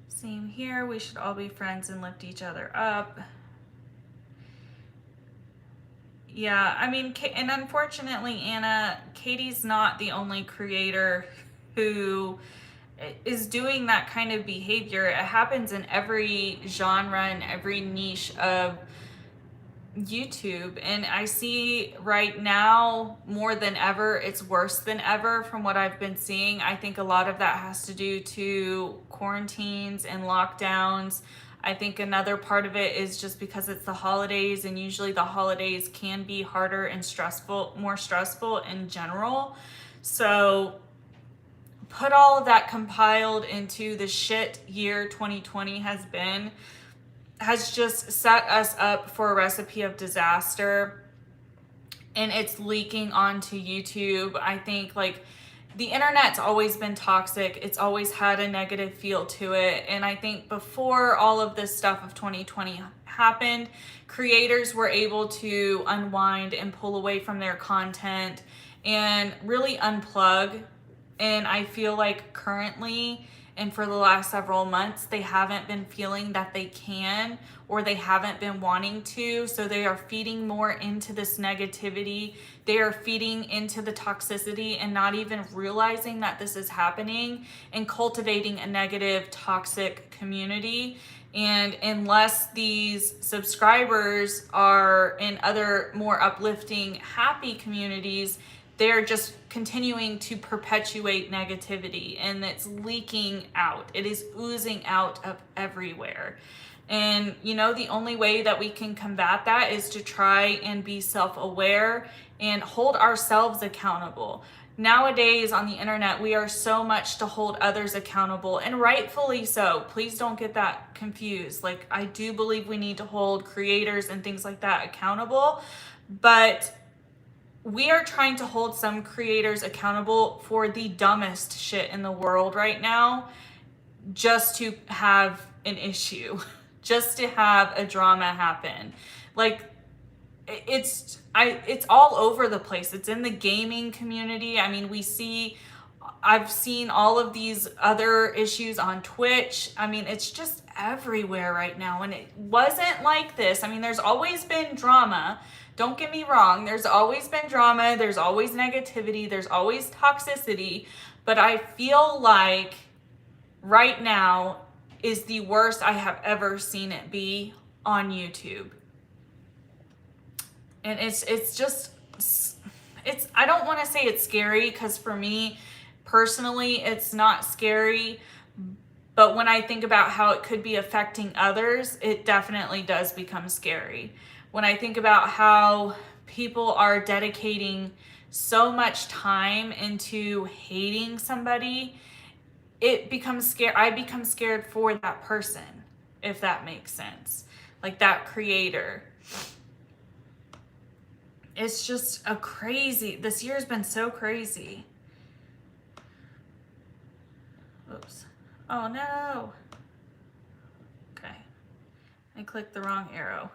Same here. We should all be friends and lift each other up. Yeah, I mean, and unfortunately, Anna, Katie's not the only creator who is doing that kind of behavior. It happens in every genre and every niche of YouTube, and I see right now more than ever it's worse than ever from what I've been seeing. I think a lot of that has to do to quarantines and lockdowns. I think another part of it is just because it's the holidays, and usually the holidays can be harder and stressful, more stressful in general. So put all of that compiled into the shit year 2020 has just set us up for a recipe of disaster, and it's leaking onto YouTube. I think like the internet's always been toxic. It's always had a negative feel to it. And I think before all of this stuff of 2020 happened, creators were able to unwind and pull away from their content and really unplug. And I feel like currently and for the last several months, they haven't been feeling that they can, or they haven't been wanting to. So they are feeding more into this negativity. They are feeding into the toxicity and not even realizing that this is happening, and cultivating a negative, toxic community. And unless these subscribers are in other more uplifting, happy communities, they're just continuing to perpetuate negativity, and it's leaking out. It is oozing out of everywhere. And you know, the only way that we can combat that is to try and be self-aware and hold ourselves accountable. Nowadays on the internet, we are so much to hold others accountable, and rightfully so. Please don't get that confused. Like, I do believe we need to hold creators and things like that accountable, but we are trying to hold some creators accountable for the dumbest shit in the world right now, just to have an issue, just to have a drama happen. Like, it's all over the place. It's in the gaming community. I mean, I've seen all of these other issues on Twitch. I mean, it's just everywhere right now, and it wasn't like this. I mean, there's always been drama. Don't get me wrong. There's always been drama. There's always negativity. There's always toxicity. But I feel like right now is the worst I have ever seen it be on YouTube. And it's I don't want to say it's scary, because for me personally, it's not scary. But when I think about how it could be affecting others, it definitely does become scary. When I think about how people are dedicating so much time into hating somebody, it becomes scary. I become scared for that person, if that makes sense. Like that creator. It's just this year's been so crazy. Oops. Oh no. Okay. I clicked the wrong arrow.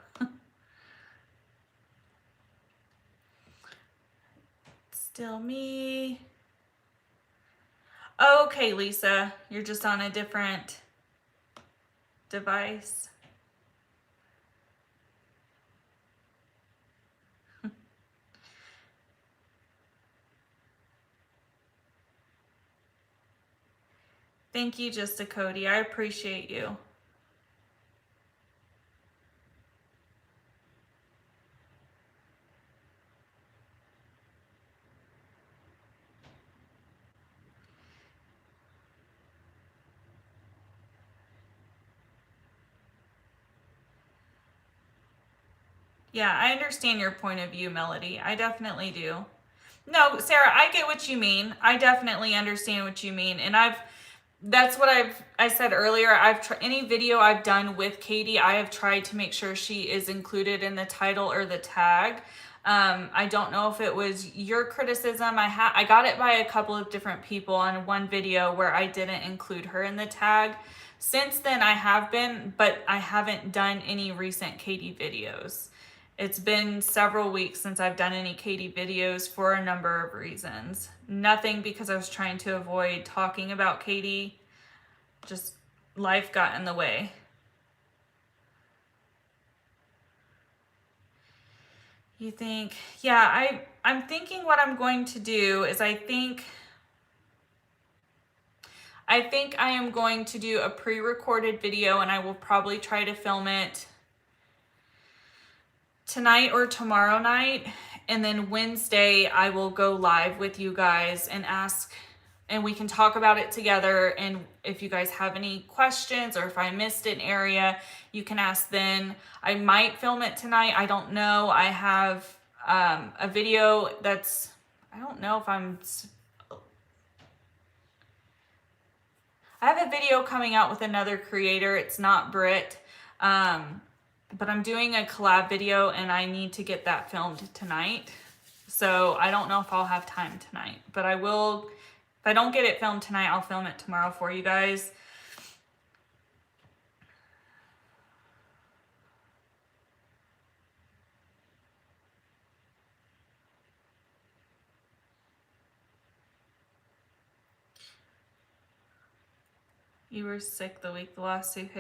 Still me. Okay, Lisa, you're just on a different device. Thank you, Just a Cody. I appreciate you. Yeah, I understand your point of view, Melody. I definitely do. No, Sarah, I get what you mean. I definitely understand what you mean. And that's what I said earlier. Any video I've done with Katie, I have tried to make sure she is included in the title or the tag. I don't know if it was your criticism. I got it by a couple of different people on one video where I didn't include her in the tag. Since then I have been, but I haven't done any recent Katie videos. It's been several weeks since I've done any Katie videos for a number of reasons. Nothing because I was trying to avoid talking about Katie. Just life got in the way. You think, yeah, I'm thinking what I'm going to do is I think I am going to do a pre-recorded video, and I will probably try to film it tonight or tomorrow night. And then Wednesday, I will go live with you guys and ask, and we can talk about it together. And if you guys have any questions or if I missed an area, you can ask then. I might film it tonight. I don't know. I have a video that's, I don't know if I have a video coming out with another creator. It's not Brit. But I'm doing a collab video and I need to get that filmed tonight. So I don't know if I'll have time tonight, but I will. If I don't get it filmed tonight, I'll film it tomorrow for you guys. You were sick the last week.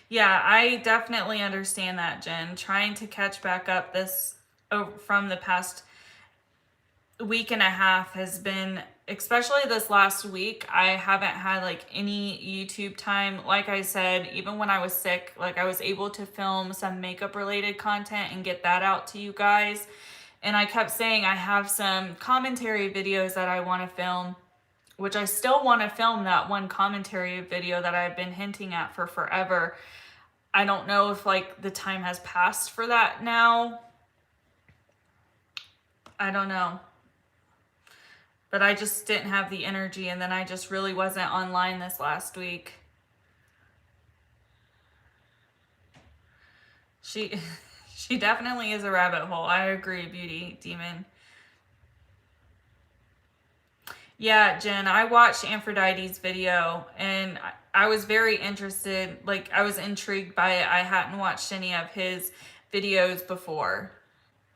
Yeah, I definitely understand that, Jen. Trying to catch back up from the past week and a half has been, especially this last week, I haven't had like any YouTube time. Like I said, even when I was sick, like I was able to film some makeup related content and get that out to you guys. And I kept saying I have some commentary videos that I want to film, which I still want to film that one commentary video that I've been hinting at for forever. I don't know if like the time has passed for that now. I don't know. But I just didn't have the energy, and then I just really wasn't online this last week. She definitely is a rabbit hole. I agree, Beauty Demon. Yeah, Jen, I watched Aphrodite's video and I was very interested. Like, I was intrigued by it. I hadn't watched any of his videos before.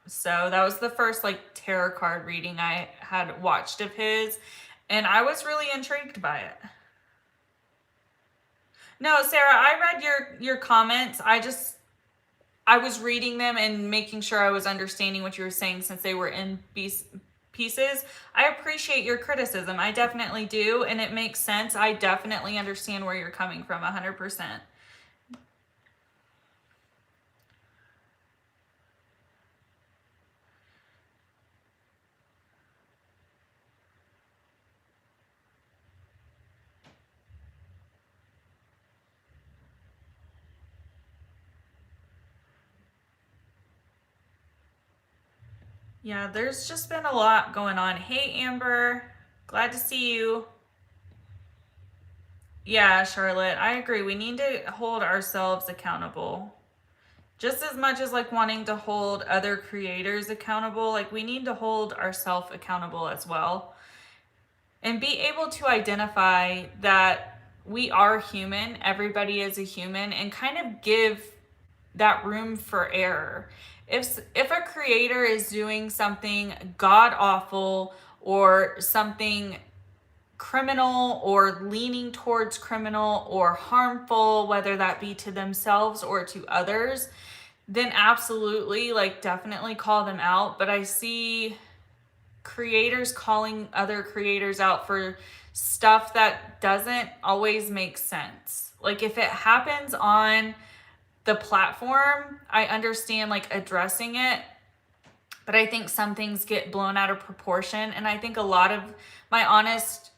So that was the first like tarot card reading I had watched of his, and I was really intrigued by it. No, Sarah, I read your comments. I was reading them and making sure I was understanding what you were saying since they were in pieces. I appreciate your criticism. I definitely do, and it makes sense. I definitely understand where you're coming from 100%. Yeah, there's just been a lot going on. Hey, Amber, glad to see you. Yeah, Charlotte, I agree. We need to hold ourselves accountable. Just as much as like wanting to hold other creators accountable, like we need to hold ourselves accountable as well. And be able to identify that we are human, everybody is a human, and kind of give that room for error. If a creator is doing something god awful or something criminal or leaning towards criminal or harmful, whether that be to themselves or to others, then absolutely, like, definitely call them out. But I see creators calling other creators out for stuff that doesn't always make sense. Like, if it happens on the platform, I understand like addressing it, but I think some things get blown out of proportion. And I think a lot of my honest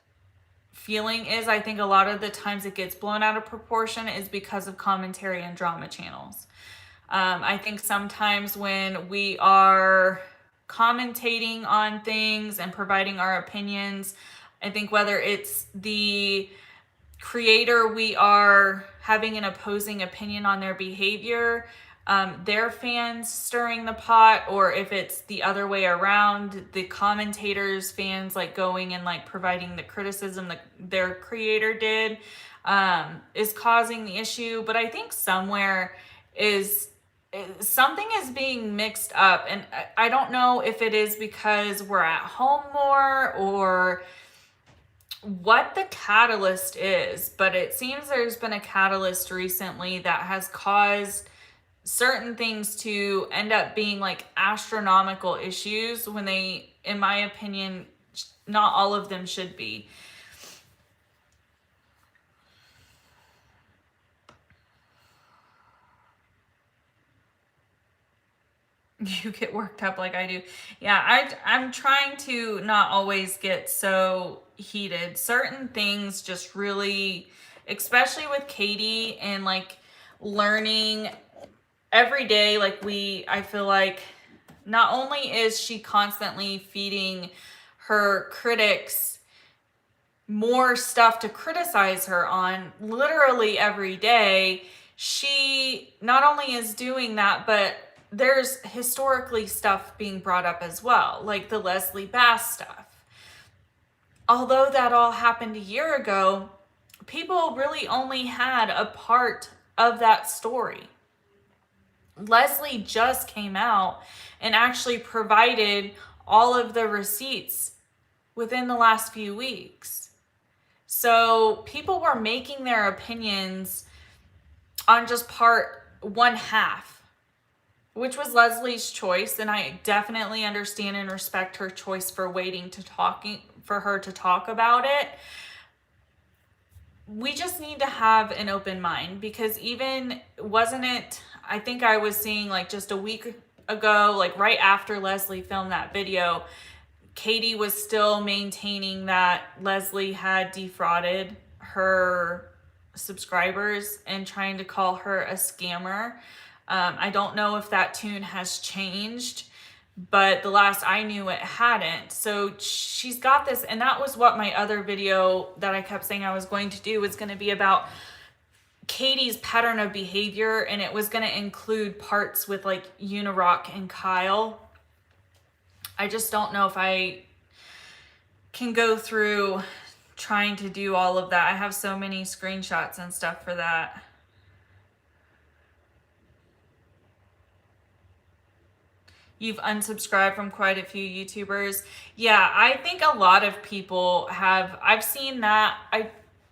feeling is I think a lot of the times it gets blown out of proportion is because of commentary and drama channels. I think sometimes when we are commentating on things and providing our opinions, I think whether it's the creator, we are having an opposing opinion on their behavior, their fans stirring the pot, or if it's the other way around, the commentators, fans like going and like providing the criticism that their creator did, is causing the issue. But I think somewhere something is being mixed up, and I don't know if it is because we're at home more or what the catalyst is, but it seems there's been a catalyst recently that has caused certain things to end up being like astronomical issues when they, in my opinion, not all of them should be. You get worked up like I do. Yeah, I'm trying to not always get so heated. Certain things just really, especially with Katie and like learning every day, like I feel like not only is she constantly feeding her critics more stuff to criticize her on literally every day, she not only is doing that, but there's historically stuff being brought up as well, like the Leslie Bass stuff. Although that all happened a year ago, people really only had a part of that story. Leslie just came out and actually provided all of the receipts within the last few weeks. So people were making their opinions on just one half, which was Leslie's choice. And I definitely understand and respect her choice for waiting for her to talk about it. We just need to have an open mind, because I think I was seeing like just a week ago, like right after Leslie filmed that video, Katie was still maintaining that Leslie had defrauded her subscribers and trying to call her a scammer. I don't know if that tune has changed, but the last I knew it hadn't. So she's got this, and that was what my other video that I kept saying I was going to do was going to be about Katie's pattern of behavior, and it was going to include parts with like Unirock and Kyle. I just don't know if I can go through trying to do all of that. I have so many screenshots and stuff for that. You've unsubscribed from quite a few YouTubers. Yeah, I think a lot of people have. I've seen that.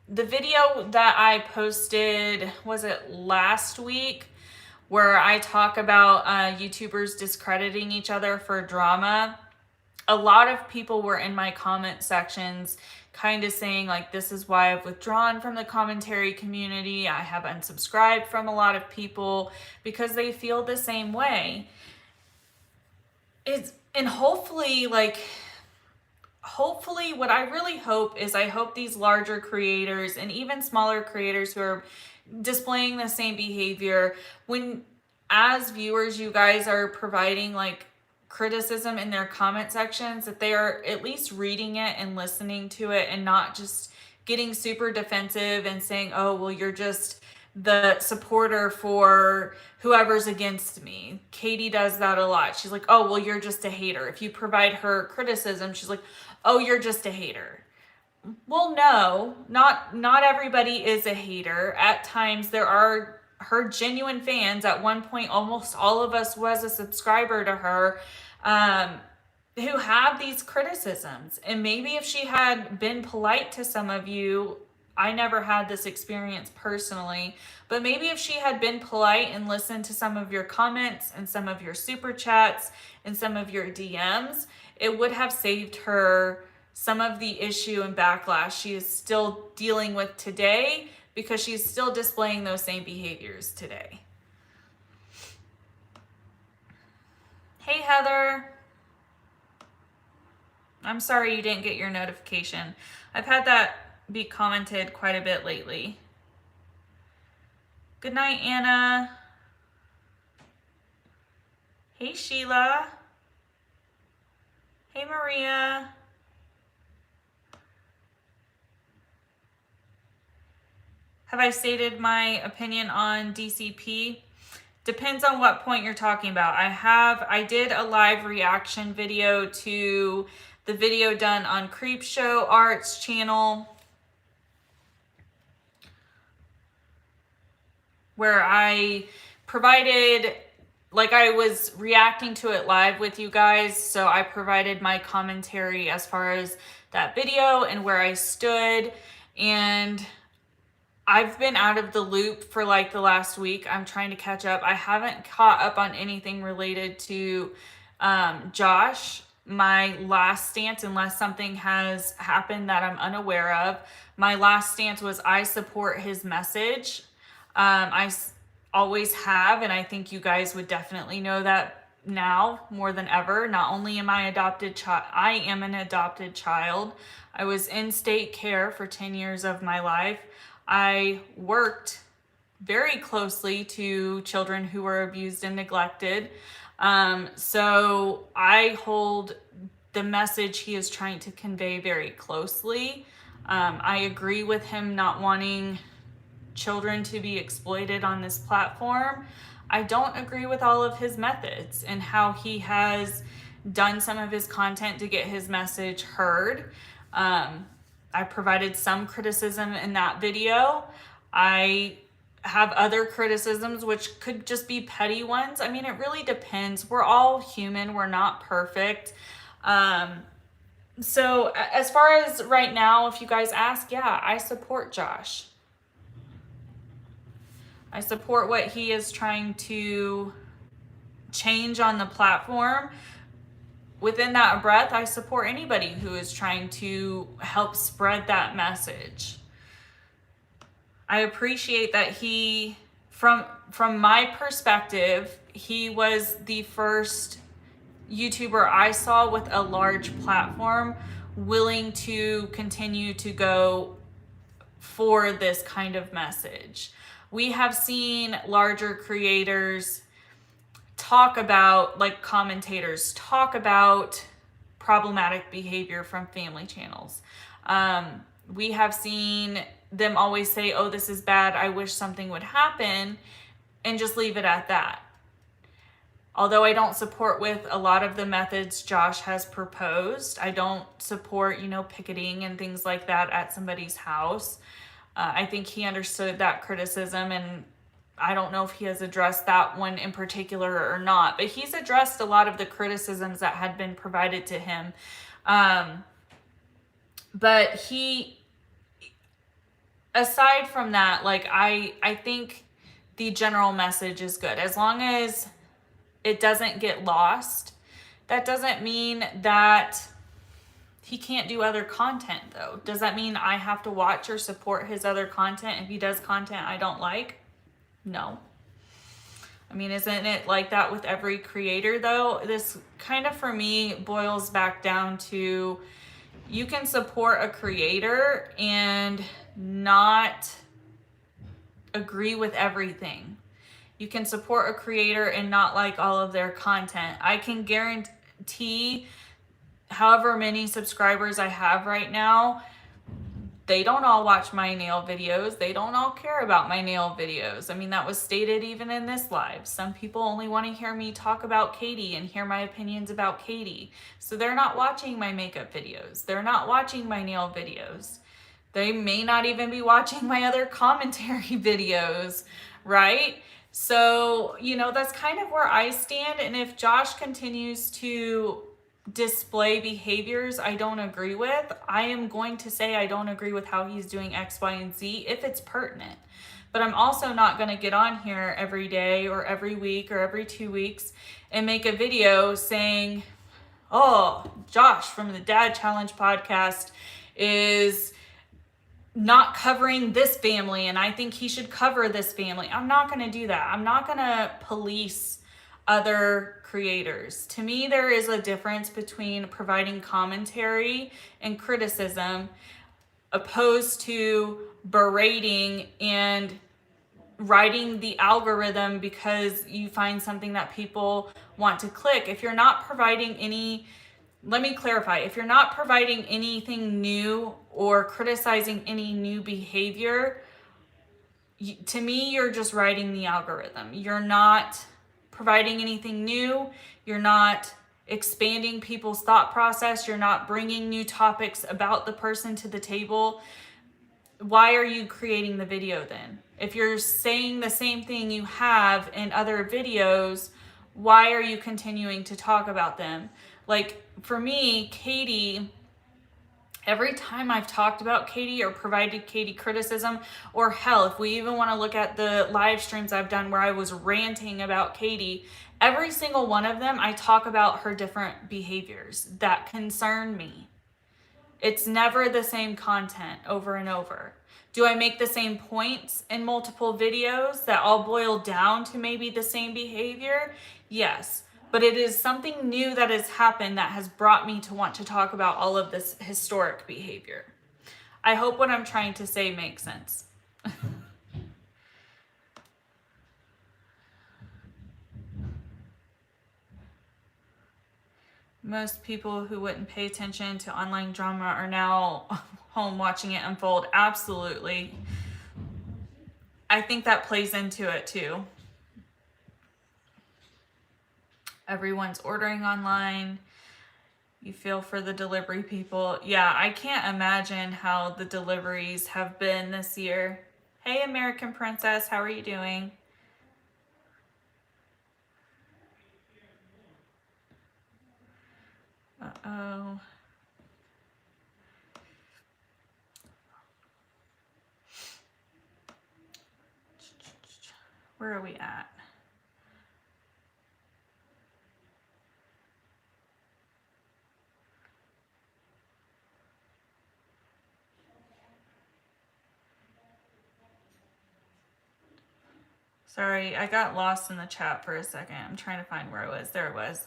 The video that I posted, was it last week, where I talk about YouTubers discrediting each other for drama. A lot of people were in my comment sections kind of saying like, this is why I've withdrawn from the commentary community. I have unsubscribed from a lot of people because they feel the same way. And hopefully what I really hope is, I hope these larger creators and even smaller creators who are displaying the same behavior, when as viewers you guys are providing like criticism in their comment sections, that they are at least reading it and listening to it and not just getting super defensive and saying, oh, well, you're just the supporter for whoever's against me. Katie does that a lot. She's like, oh, well, you're just a hater. If you provide her criticism, she's like, oh, you're just a hater. Well, no, not everybody is a hater. At times there are her genuine fans. At one point, almost all of us was a subscriber to her, who have these criticisms. And maybe if she had been polite to some of you, I never had this experience personally, but maybe if she had been polite and listened to some of your comments and some of your super chats and some of your DMs, it would have saved her some of the issue and backlash she is still dealing with today, because she's still displaying those same behaviors today. Hey, Heather. I'm sorry you didn't get your notification. I've had that be commented quite a bit lately. Good night, Anna. Hey, Sheila. Hey, Maria. Have I stated my opinion on DCP? Depends on what point you're talking about. I did a live reaction video to the video done on Creepshow Art's channel, where I provided, like, I was reacting to it live with you guys, so I provided my commentary as far as that video and where I stood. And I've been out of the loop for like the last week. I'm trying to catch up. I haven't caught up on anything related to Josh, my last stance, unless something has happened that I'm unaware of. My last stance was I support his message. I always have, and I think you guys would definitely know that now more than ever. Not only am I I am an adopted child. I was in state care for 10 years of my life. I worked very closely to children who were abused and neglected. So I hold the message he is trying to convey very closely. I agree with him not wanting children to be exploited on this platform. I don't agree with all of his methods and how he has done some of his content to get his message heard. I provided some criticism in that video. I have other criticisms which could just be petty ones. I mean, it really depends. We're all human. We're not perfect. So as far as right now, if you guys ask, yeah, I support Josh. I support what he is trying to change on the platform. Within that breath, I support anybody who is trying to help spread that message. I appreciate that he, from my perspective, he was the first YouTuber I saw with a large platform willing to continue to go for this kind of message. We have seen larger creators talk about, like commentators, talk about problematic behavior from family channels. We have seen them always say, oh, this is bad, I wish something would happen, and just leave it at that. Although I don't support with a lot of the methods Josh has proposed, I don't support, picketing and things like that at somebody's house. I think he understood that criticism, and I don't know if he has addressed that one in particular or not, but he's addressed a lot of the criticisms that had been provided to him. But he, aside from that, I think the general message is good. As long as it doesn't get lost, that doesn't mean that he can't do other content, though. Does that mean I have to watch or support his other content if he does content I don't like? No. I mean, isn't it like that with every creator, though? This kind of, for me, boils back down to you can support a creator and not agree with everything. You can support a creator and not like all of their content. I can guarantee however many subscribers I have right now, they don't all watch my nail videos. They don't all care about my nail videos. I mean, that was stated even in this live. Some people only want to hear me talk about Katie and hear my opinions about Katie. So they're not watching my makeup videos. They're not watching my nail videos. They may not even be watching my other commentary videos, right? So, that's kind of where I stand. And if Josh continues to display behaviors I don't agree with, I am going to say I don't agree with how he's doing X, Y, and Z if it's pertinent. But I'm also not going to get on here every day or every week or every 2 weeks and make a video saying, oh, Josh from the Dad Challenge podcast is not covering this family and I think he should cover this family. I'm not going to do that. I'm not going to police other creators. To me, there is a difference between providing commentary and criticism opposed to berating and writing the algorithm because you find something that people want to click. If you're not providing let me clarify, if you're not providing anything new or criticizing any new behavior, to me, you're just writing the algorithm. You're not providing anything new. You're not expanding people's thought process. You're not bringing new topics about the person to the table. Why are you creating the video then? If you're saying the same thing you have in other videos, why are you continuing to talk about them? Like for me, Katie, every time I've talked about Katie or provided Katie criticism, or hell, if we even want to look at the live streams I've done where I was ranting about Katie, every single one of them, I talk about her different behaviors that concern me. It's never the same content over and over. Do I make the same points in multiple videos that all boil down to maybe the same behavior? Yes. But it is something new that has happened that has brought me to want to talk about all of this historic behavior. I hope what I'm trying to say makes sense. Most people who wouldn't pay attention to online drama are now home watching it unfold. Absolutely. I think that plays into it too. Everyone's ordering online. You feel for the delivery people. Yeah, I can't imagine how the deliveries have been this year. Hey, American Princess, how are you doing? Uh-oh. Where are we at? Sorry, I got lost in the chat for a second. I'm trying to find where I was. There it was.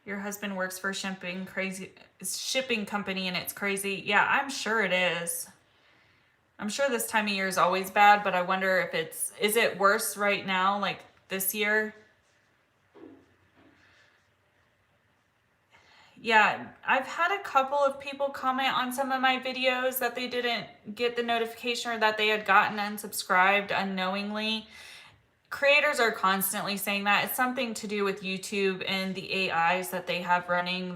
Your husband works for shipping company and it's crazy. Yeah, I'm sure it is. I'm sure this time of year is always bad, but I wonder if is it worse right now, like this year? Yeah, I've had a couple of people comment on some of my videos that they didn't get the notification or that they had gotten unsubscribed unknowingly. Creators are constantly saying that. It's something to do with YouTube and the AIs that they have running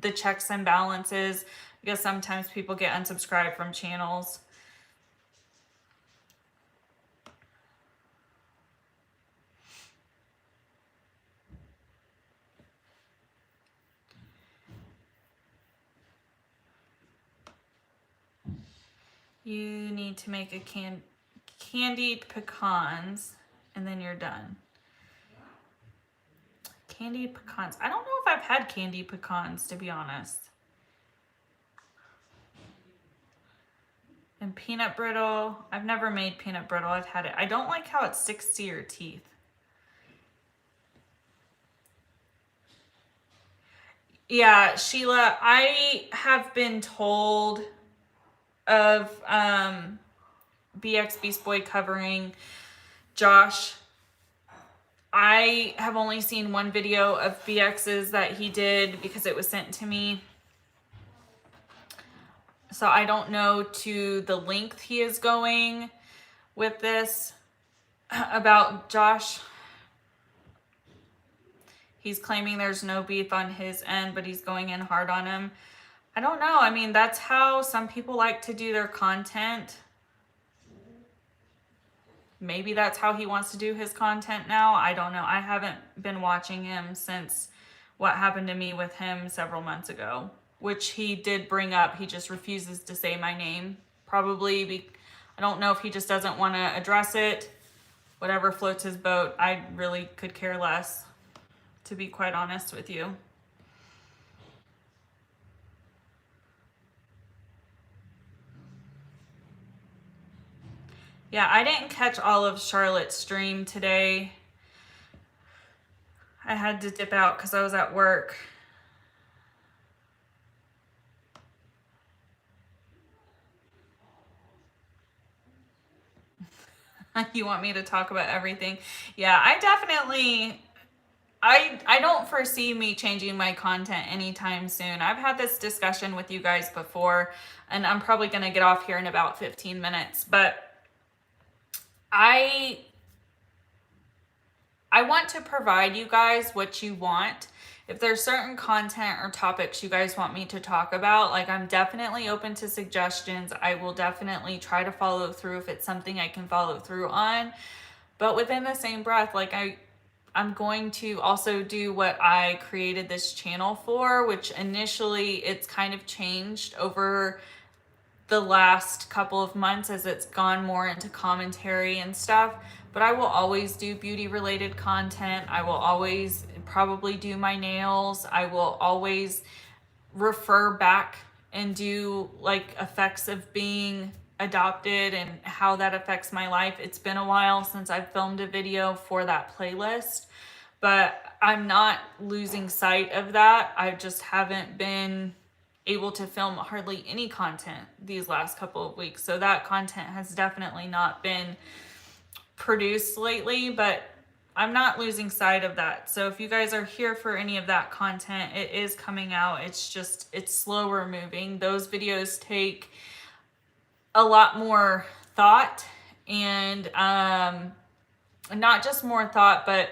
the checks and balances, because sometimes people get unsubscribed from channels. You need to make a candied pecans and then you're done. Candied pecans. I don't know if I've had candied pecans, to be honest. And peanut brittle. I've never made peanut brittle. I've had it. I don't like how it sticks to your teeth. Yeah, Sheila, I have been told of BX Beast Boy covering Josh. I have only seen one video of BX's that he did because it was sent to me. So I don't know to the length he is going with this about Josh. He's claiming there's no beef on his end, but he's going in hard on him. I don't know. I mean, that's how some people like to do their content. Maybe that's how he wants to do his content now. I don't know. I haven't been watching him since what happened to me with him several months ago, which he did bring up. He just refuses to say my name. Probably, I don't know if he just doesn't want to address it. Whatever floats his boat. I really could care less, to be quite honest with you. Yeah, I didn't catch all of Charlotte's stream today. I had to dip out because I was at work. You want me to talk about everything? Yeah, I don't foresee me changing my content anytime soon. I've had this discussion with you guys before, and I'm probably going to get off here in about 15 minutes, but I want to provide you guys what you want. If there's certain content or topics you guys want me to talk about, like, I'm definitely open to suggestions. I will definitely try to follow through if it's something I can follow through on. But within the same breath, like, I'm going to also do what I created this channel for, which initially it's kind of changed over the last couple of months as it's gone more into commentary and stuff. But I will always do beauty related content. I will always probably do my nails. I will always refer back and do like effects of being adopted and how that affects my life. It's been a while since I've filmed a video for that playlist, but I'm not losing sight of that. I just haven't been able to film hardly any content these last couple of weeks. So that content has definitely not been produced lately, but I'm not losing sight of that. So if you guys are here for any of that content, it is coming out. It's slower moving. Those videos take a lot more thought, and not just more thought, but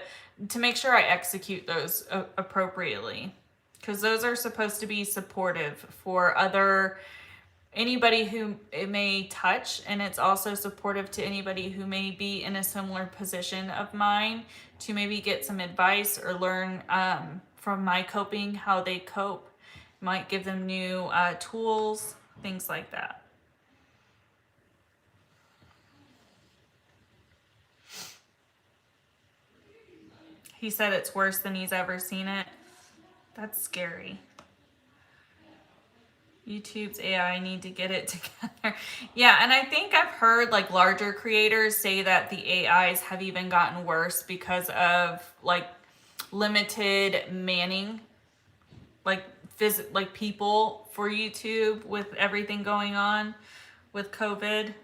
to make sure I execute those appropriately, because those are supposed to be supportive for anybody who it may touch, and it's also supportive to anybody who may be in a similar position of mine, to maybe get some advice or learn from my coping, how they cope. Might give them new tools, things like that. He said it's worse than he's ever seen it. That's scary. YouTube's AI need to get it together. Yeah, and I think I've heard like larger creators say that the AIs have even gotten worse because of like limited manning, like people for YouTube with everything going on with COVID.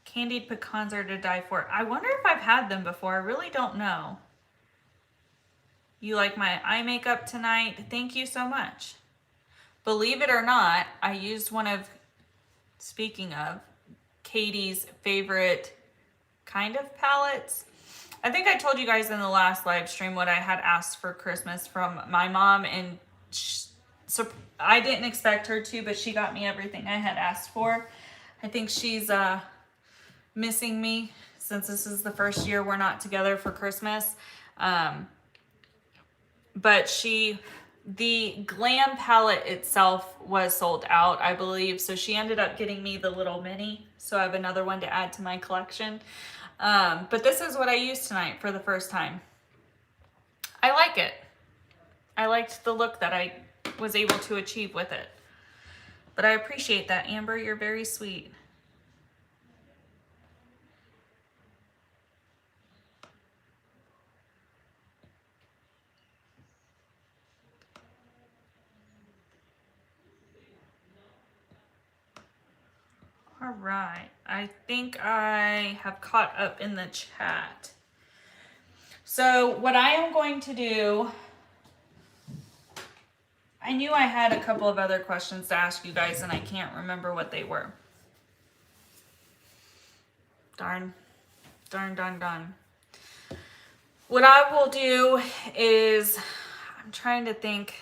Candied pecans are to die for. I wonder if I've had them before. I really don't know. You like my eye makeup tonight? Thank you so much. Believe it or not, I used one of, speaking of, Katie's favorite kind of palettes. I think I told you guys in the last live stream what I had asked for Christmas from my mom, and so I didn't expect her to, but she got me everything I had asked for. I think she's missing me since this is the first year we're not together for Christmas. But the Glam palette itself was sold out, I believe. So she ended up getting me the little mini. So I have another one to add to my collection. But this is what I used tonight for the first time. I like it. I liked the look that I was able to achieve with it. But I appreciate that, Amber. You're very sweet. All right, I think I have caught up in the chat. So what I am going to do, I knew I had a couple of other questions to ask you guys, and I can't remember what they were. Darn. What I will do is, I'm trying to think,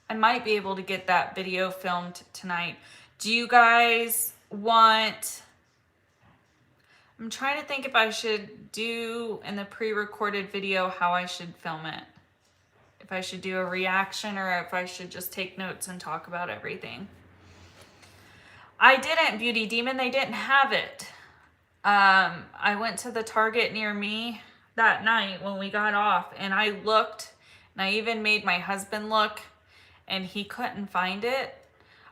I might be able to get that video filmed tonight. Do you guys want, I'm trying to think if I should do in the pre-recorded video how I should film it. If I should do a reaction or if I should just take notes and talk about everything. I didn't, Beauty Demon, they didn't have it. I went to the Target near me that night when we got off, and I looked, and I even made my husband look, and he couldn't find it.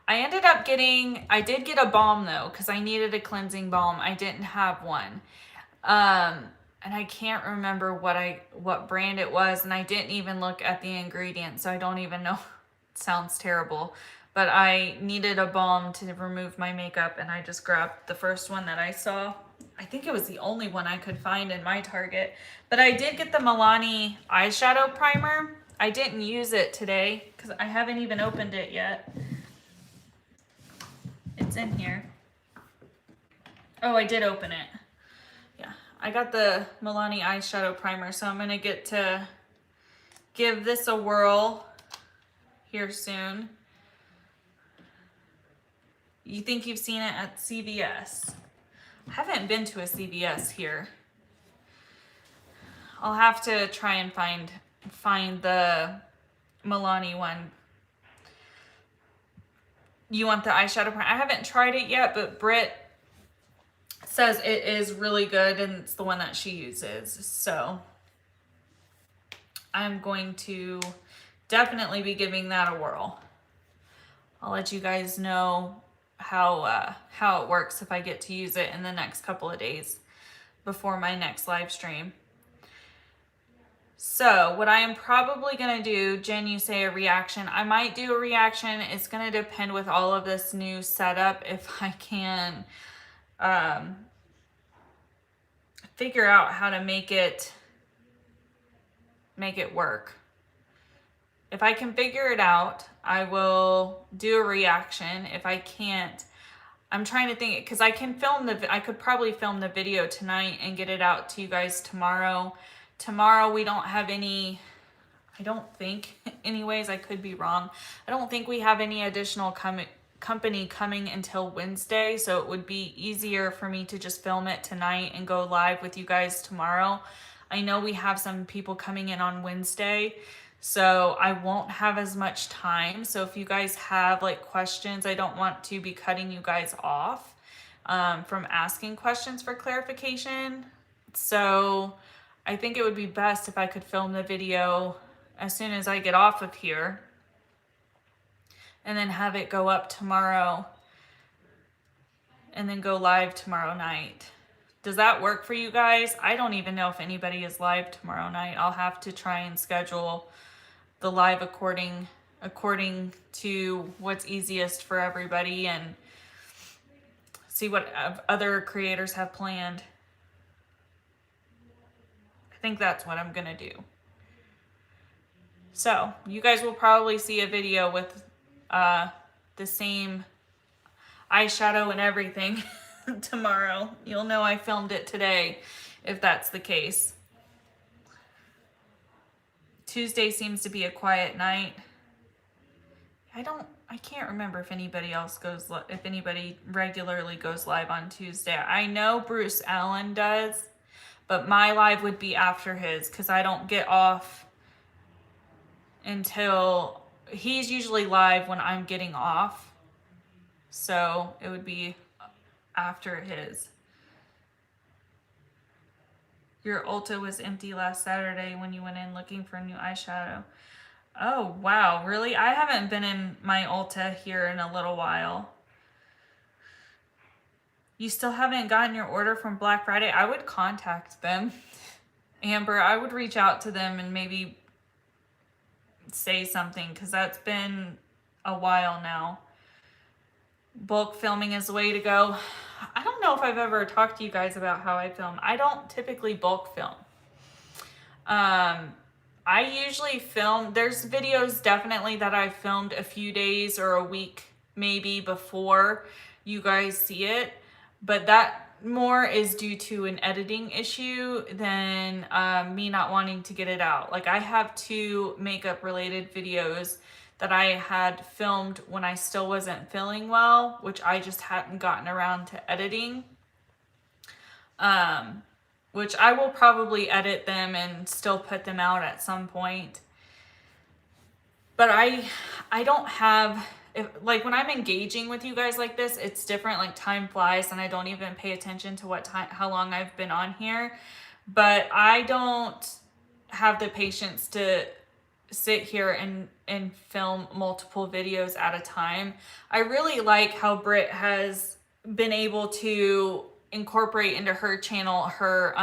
I ended up I did get a balm though, because I needed a cleansing balm. I didn't have one. And I can't remember what brand it was, and I didn't even look at the ingredients, so I don't even know. It sounds terrible. But I needed a balm to remove my makeup, and I just grabbed the first one that I saw. I think it was the only one I could find in my Target. But I did get the Milani eyeshadow primer. I didn't use it today because I haven't even opened it yet. It's in here. Oh, I did open it. Yeah, I got the Milani eyeshadow primer, so I'm gonna get to give this a whirl here soon. You think you've seen it at CVS? I haven't been to a CVS here. I'll have to try and find the Milani one. You want the eyeshadow primer? I haven't tried it yet, but Britt says it is really good, and it's the one that she uses. So I'm going to definitely be giving that a whirl. I'll let you guys know how it works if I get to use it in the next couple of days before my next live stream. So what I am probably going to do, Jen, you say a reaction. I might do a reaction. It's going to depend with all of this new setup if I can figure out how to make it work. If I can figure it out, I will do a reaction. If I can't, I'm trying to think, because I could probably film the video tonight and get it out to you guys tomorrow. Tomorrow we don't have any, I don't think, anyways, I could be wrong. I don't think we have any additional company coming until Wednesday, so it would be easier for me to just film it tonight and go live with you guys tomorrow. I know we have some people coming in on Wednesday, so I won't have as much time. So if you guys have like questions, I don't want to be cutting you guys off from asking questions for clarification. So I think it would be best if I could film the video as soon as I get off of here and then have it go up tomorrow and then go live tomorrow night. Does that work for you guys? I don't even know if anybody is live tomorrow night. I'll have to try and schedule the live according to what's easiest for everybody and see what other creators have planned. I think that's what I'm gonna do. So you guys will probably see a video with the same eyeshadow and everything tomorrow. You'll know I filmed it today if that's the case. Tuesday seems to be a quiet night. I can't remember if anybody else if anybody regularly goes live on Tuesday. I know Bruce Allen does, but my live would be after his because I don't get off until he's usually live when I'm getting off. So it would be after his. Your Ulta was empty last Saturday when you went in looking for a new eyeshadow. Oh, wow. Really? I haven't been in my Ulta here in a little while. You still haven't gotten your order from Black Friday? I would contact them. Amber, I would reach out to them and maybe say something because that's been a while now. Bulk filming is the way to go. I don't know if I've ever talked to you guys about how I film. I don't typically bulk film. I usually film, there's videos definitely that I filmed a few days or a week maybe before you guys see it, but that more is due to an editing issue than me not wanting to get it out. Like I have 2 makeup related videos that I had filmed when I still wasn't feeling well, which I just hadn't gotten around to editing. Which I will probably edit them and still put them out at some point. But I don't have, like when I'm engaging with you guys like this, it's different, like time flies and I don't even pay attention to how long I've been on here. But I don't have the patience to sit here and film multiple videos at a time. I really like how Britt has been able to incorporate into her channel her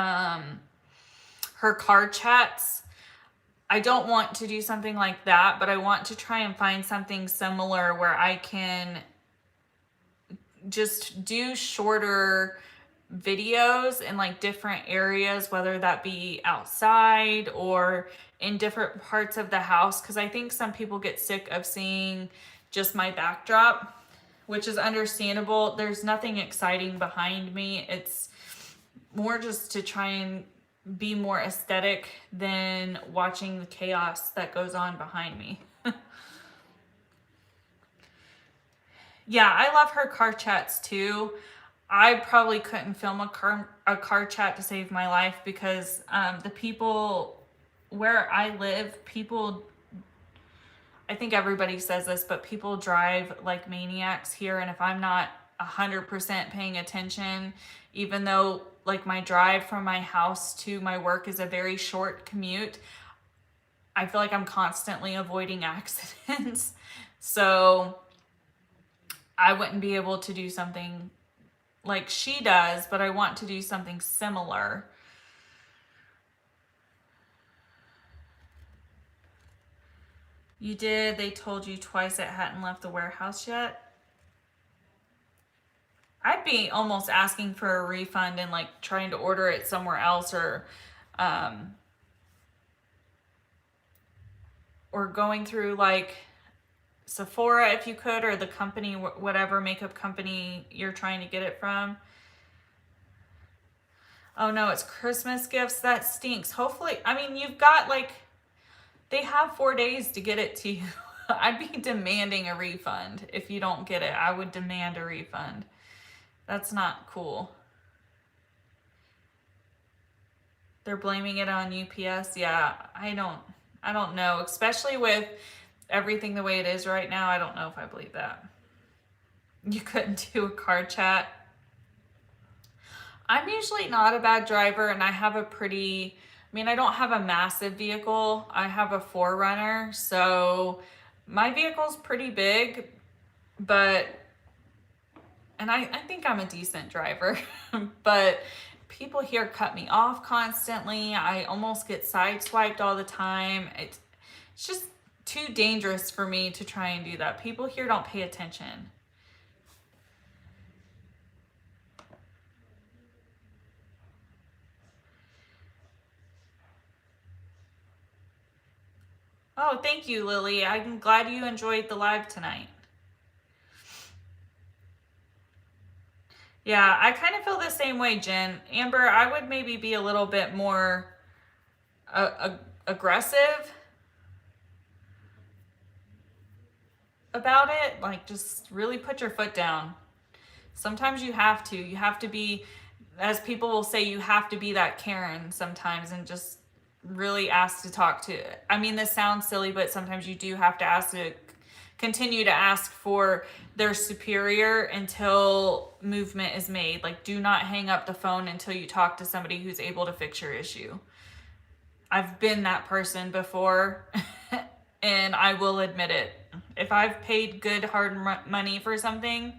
card chats. I don't want to do something like that, but I want to try and find something similar where I can just do shorter videos in like different areas, whether that be outside or in different parts of the house, because I think some people get sick of seeing just my backdrop, which is understandable. There's nothing exciting behind me. It's more just to try and be more aesthetic than watching the chaos that goes on behind me. Yeah, I love her car chats too. I probably couldn't film a car chat to save my life because the people where I live, I think everybody says this, but people drive like maniacs here. And if I'm not 100% paying attention, even though like my drive from my house to my work is a very short commute, I feel like I'm constantly avoiding accidents. So I wouldn't be able to do something like she does, but I want to do something similar. You did. They told you twice it hadn't left the warehouse yet. I'd be almost asking for a refund and like trying to order it somewhere else, or going through like Sephora if you could, or the company, whatever makeup company you're trying to get it from. Oh no, it's Christmas gifts. That stinks. Hopefully, I mean, you've got like, they have 4 days to get it to you. I'd be demanding a refund if you don't get it. I would demand a refund. That's not cool. They're blaming it on UPS. Yeah, I don't know, especially with everything the way it is right now. I don't know if I believe that. You couldn't do a car chat. I'm usually not a bad driver, and I have a pretty, I mean, I don't have a massive vehicle. I have a 4Runner, so my vehicle's pretty big, but, and I think I'm a decent driver, but people here cut me off constantly. I almost get sideswiped all the time. It's just too dangerous for me to try and do that. People here don't pay attention. Oh, thank you, Lily. I'm glad you enjoyed the live tonight. Yeah, I kind of feel the same way, Jen. Amber, I would maybe be a little bit more aggressive about it. Like, just really put your foot down. Sometimes you have to. You have to be, as people will say, you have to be that Karen sometimes and just really ask to talk to. I mean, this sounds silly, but sometimes you do have to ask to continue to ask for their superior until movement is made. Like, do not hang up the phone until you talk to somebody who's able to fix your issue. I've been that person before, and I will admit it. If I've paid good hard money for something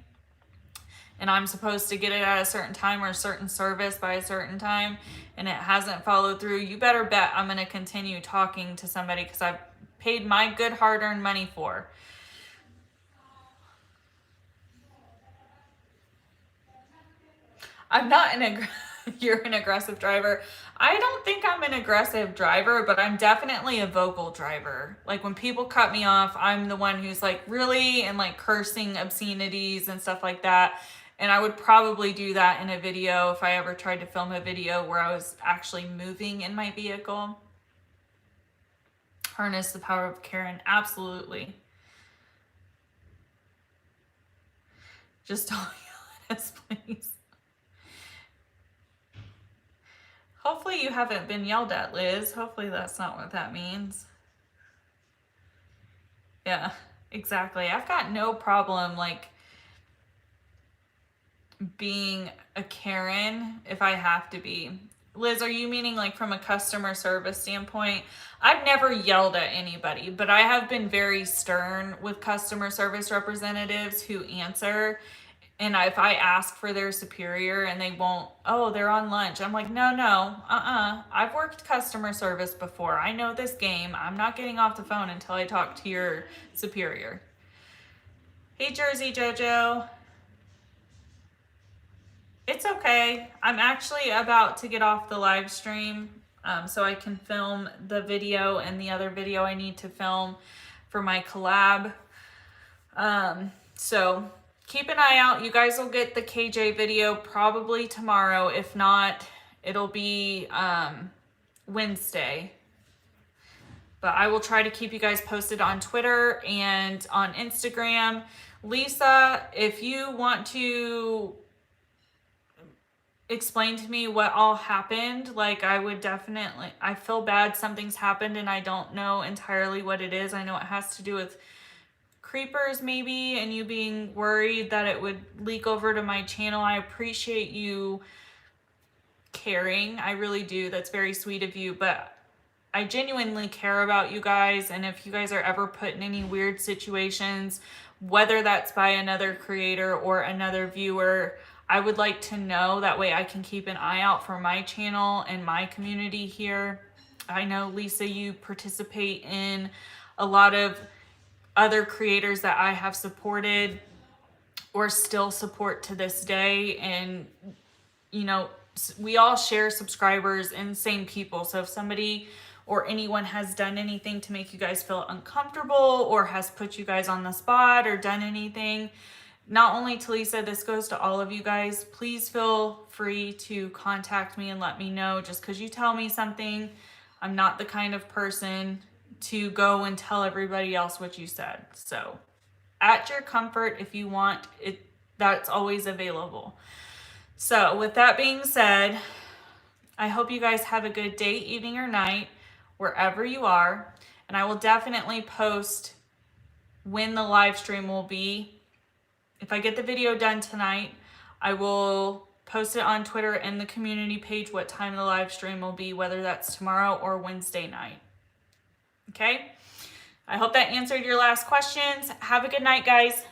and I'm supposed to get it at a certain time or a certain service by a certain time and it hasn't followed through, you better bet I'm going to continue talking to somebody because I've paid my good hard-earned money for. I'm not you're an aggressive driver. I don't think I'm an aggressive driver, but I'm definitely a vocal driver. Like, when people cut me off, I'm the one who's like, really, and like cursing obscenities and stuff like that. And I would probably do that in a video if I ever tried to film a video where I was actually moving in my vehicle. Harness the power of Karen. Absolutely. Just don't yell at us, please. Hopefully you haven't been yelled at, Liz. Hopefully that's not what that means. Yeah, exactly. I've got no problem like being a Karen if I have to be. Liz, are you meaning like from a customer service standpoint? I've never yelled at anybody, but I have been very stern with customer service representatives who answer. And if I ask for their superior and they won't, oh, they're on lunch. I'm like, no, I've worked customer service before. I know this game. I'm not getting off the phone until I talk to your superior. Hey, Jersey Jojo. It's okay. I'm actually about to get off the live stream so I can film the video and the other video I need to film for my collab. So keep an eye out. You guys will get the KJ video probably tomorrow. If not, it'll be Wednesday. But I will try to keep you guys posted on Twitter and on Instagram. Lisa, if you want to explain to me what all happened, like, I would definitely, I feel bad something's happened and I don't know entirely what it is. I know it has to do with creepers maybe, and you being worried that it would leak over to my channel. I appreciate you caring. I really do. That's very sweet of you. But I genuinely care about you guys, and if you guys are ever put in any weird situations, whether that's by another creator or another viewer, I would like to know. That way I can keep an eye out for my channel and my community here. I know, Lisa, you participate in a lot of other creators that I have supported or still support to this day, and you know, we all share subscribers and same people. So if somebody or anyone has done anything to make you guys feel uncomfortable or has put you guys on the spot or done anything, not only to Lisa, this goes to all of you guys. Please feel free to contact me and let me know. Just because you tell me something, I'm not the kind of person to go and tell everybody else what you said. So at your comfort, if you want it, that's always available. So with that being said, I hope you guys have a good day, evening, or night, wherever you are. And I will definitely post when the live stream will be. If I get the video done tonight, I will post it on Twitter and the community page what time the live stream will be, whether that's tomorrow or Wednesday night. Okay? I hope that answered your last questions. Have a good night, guys.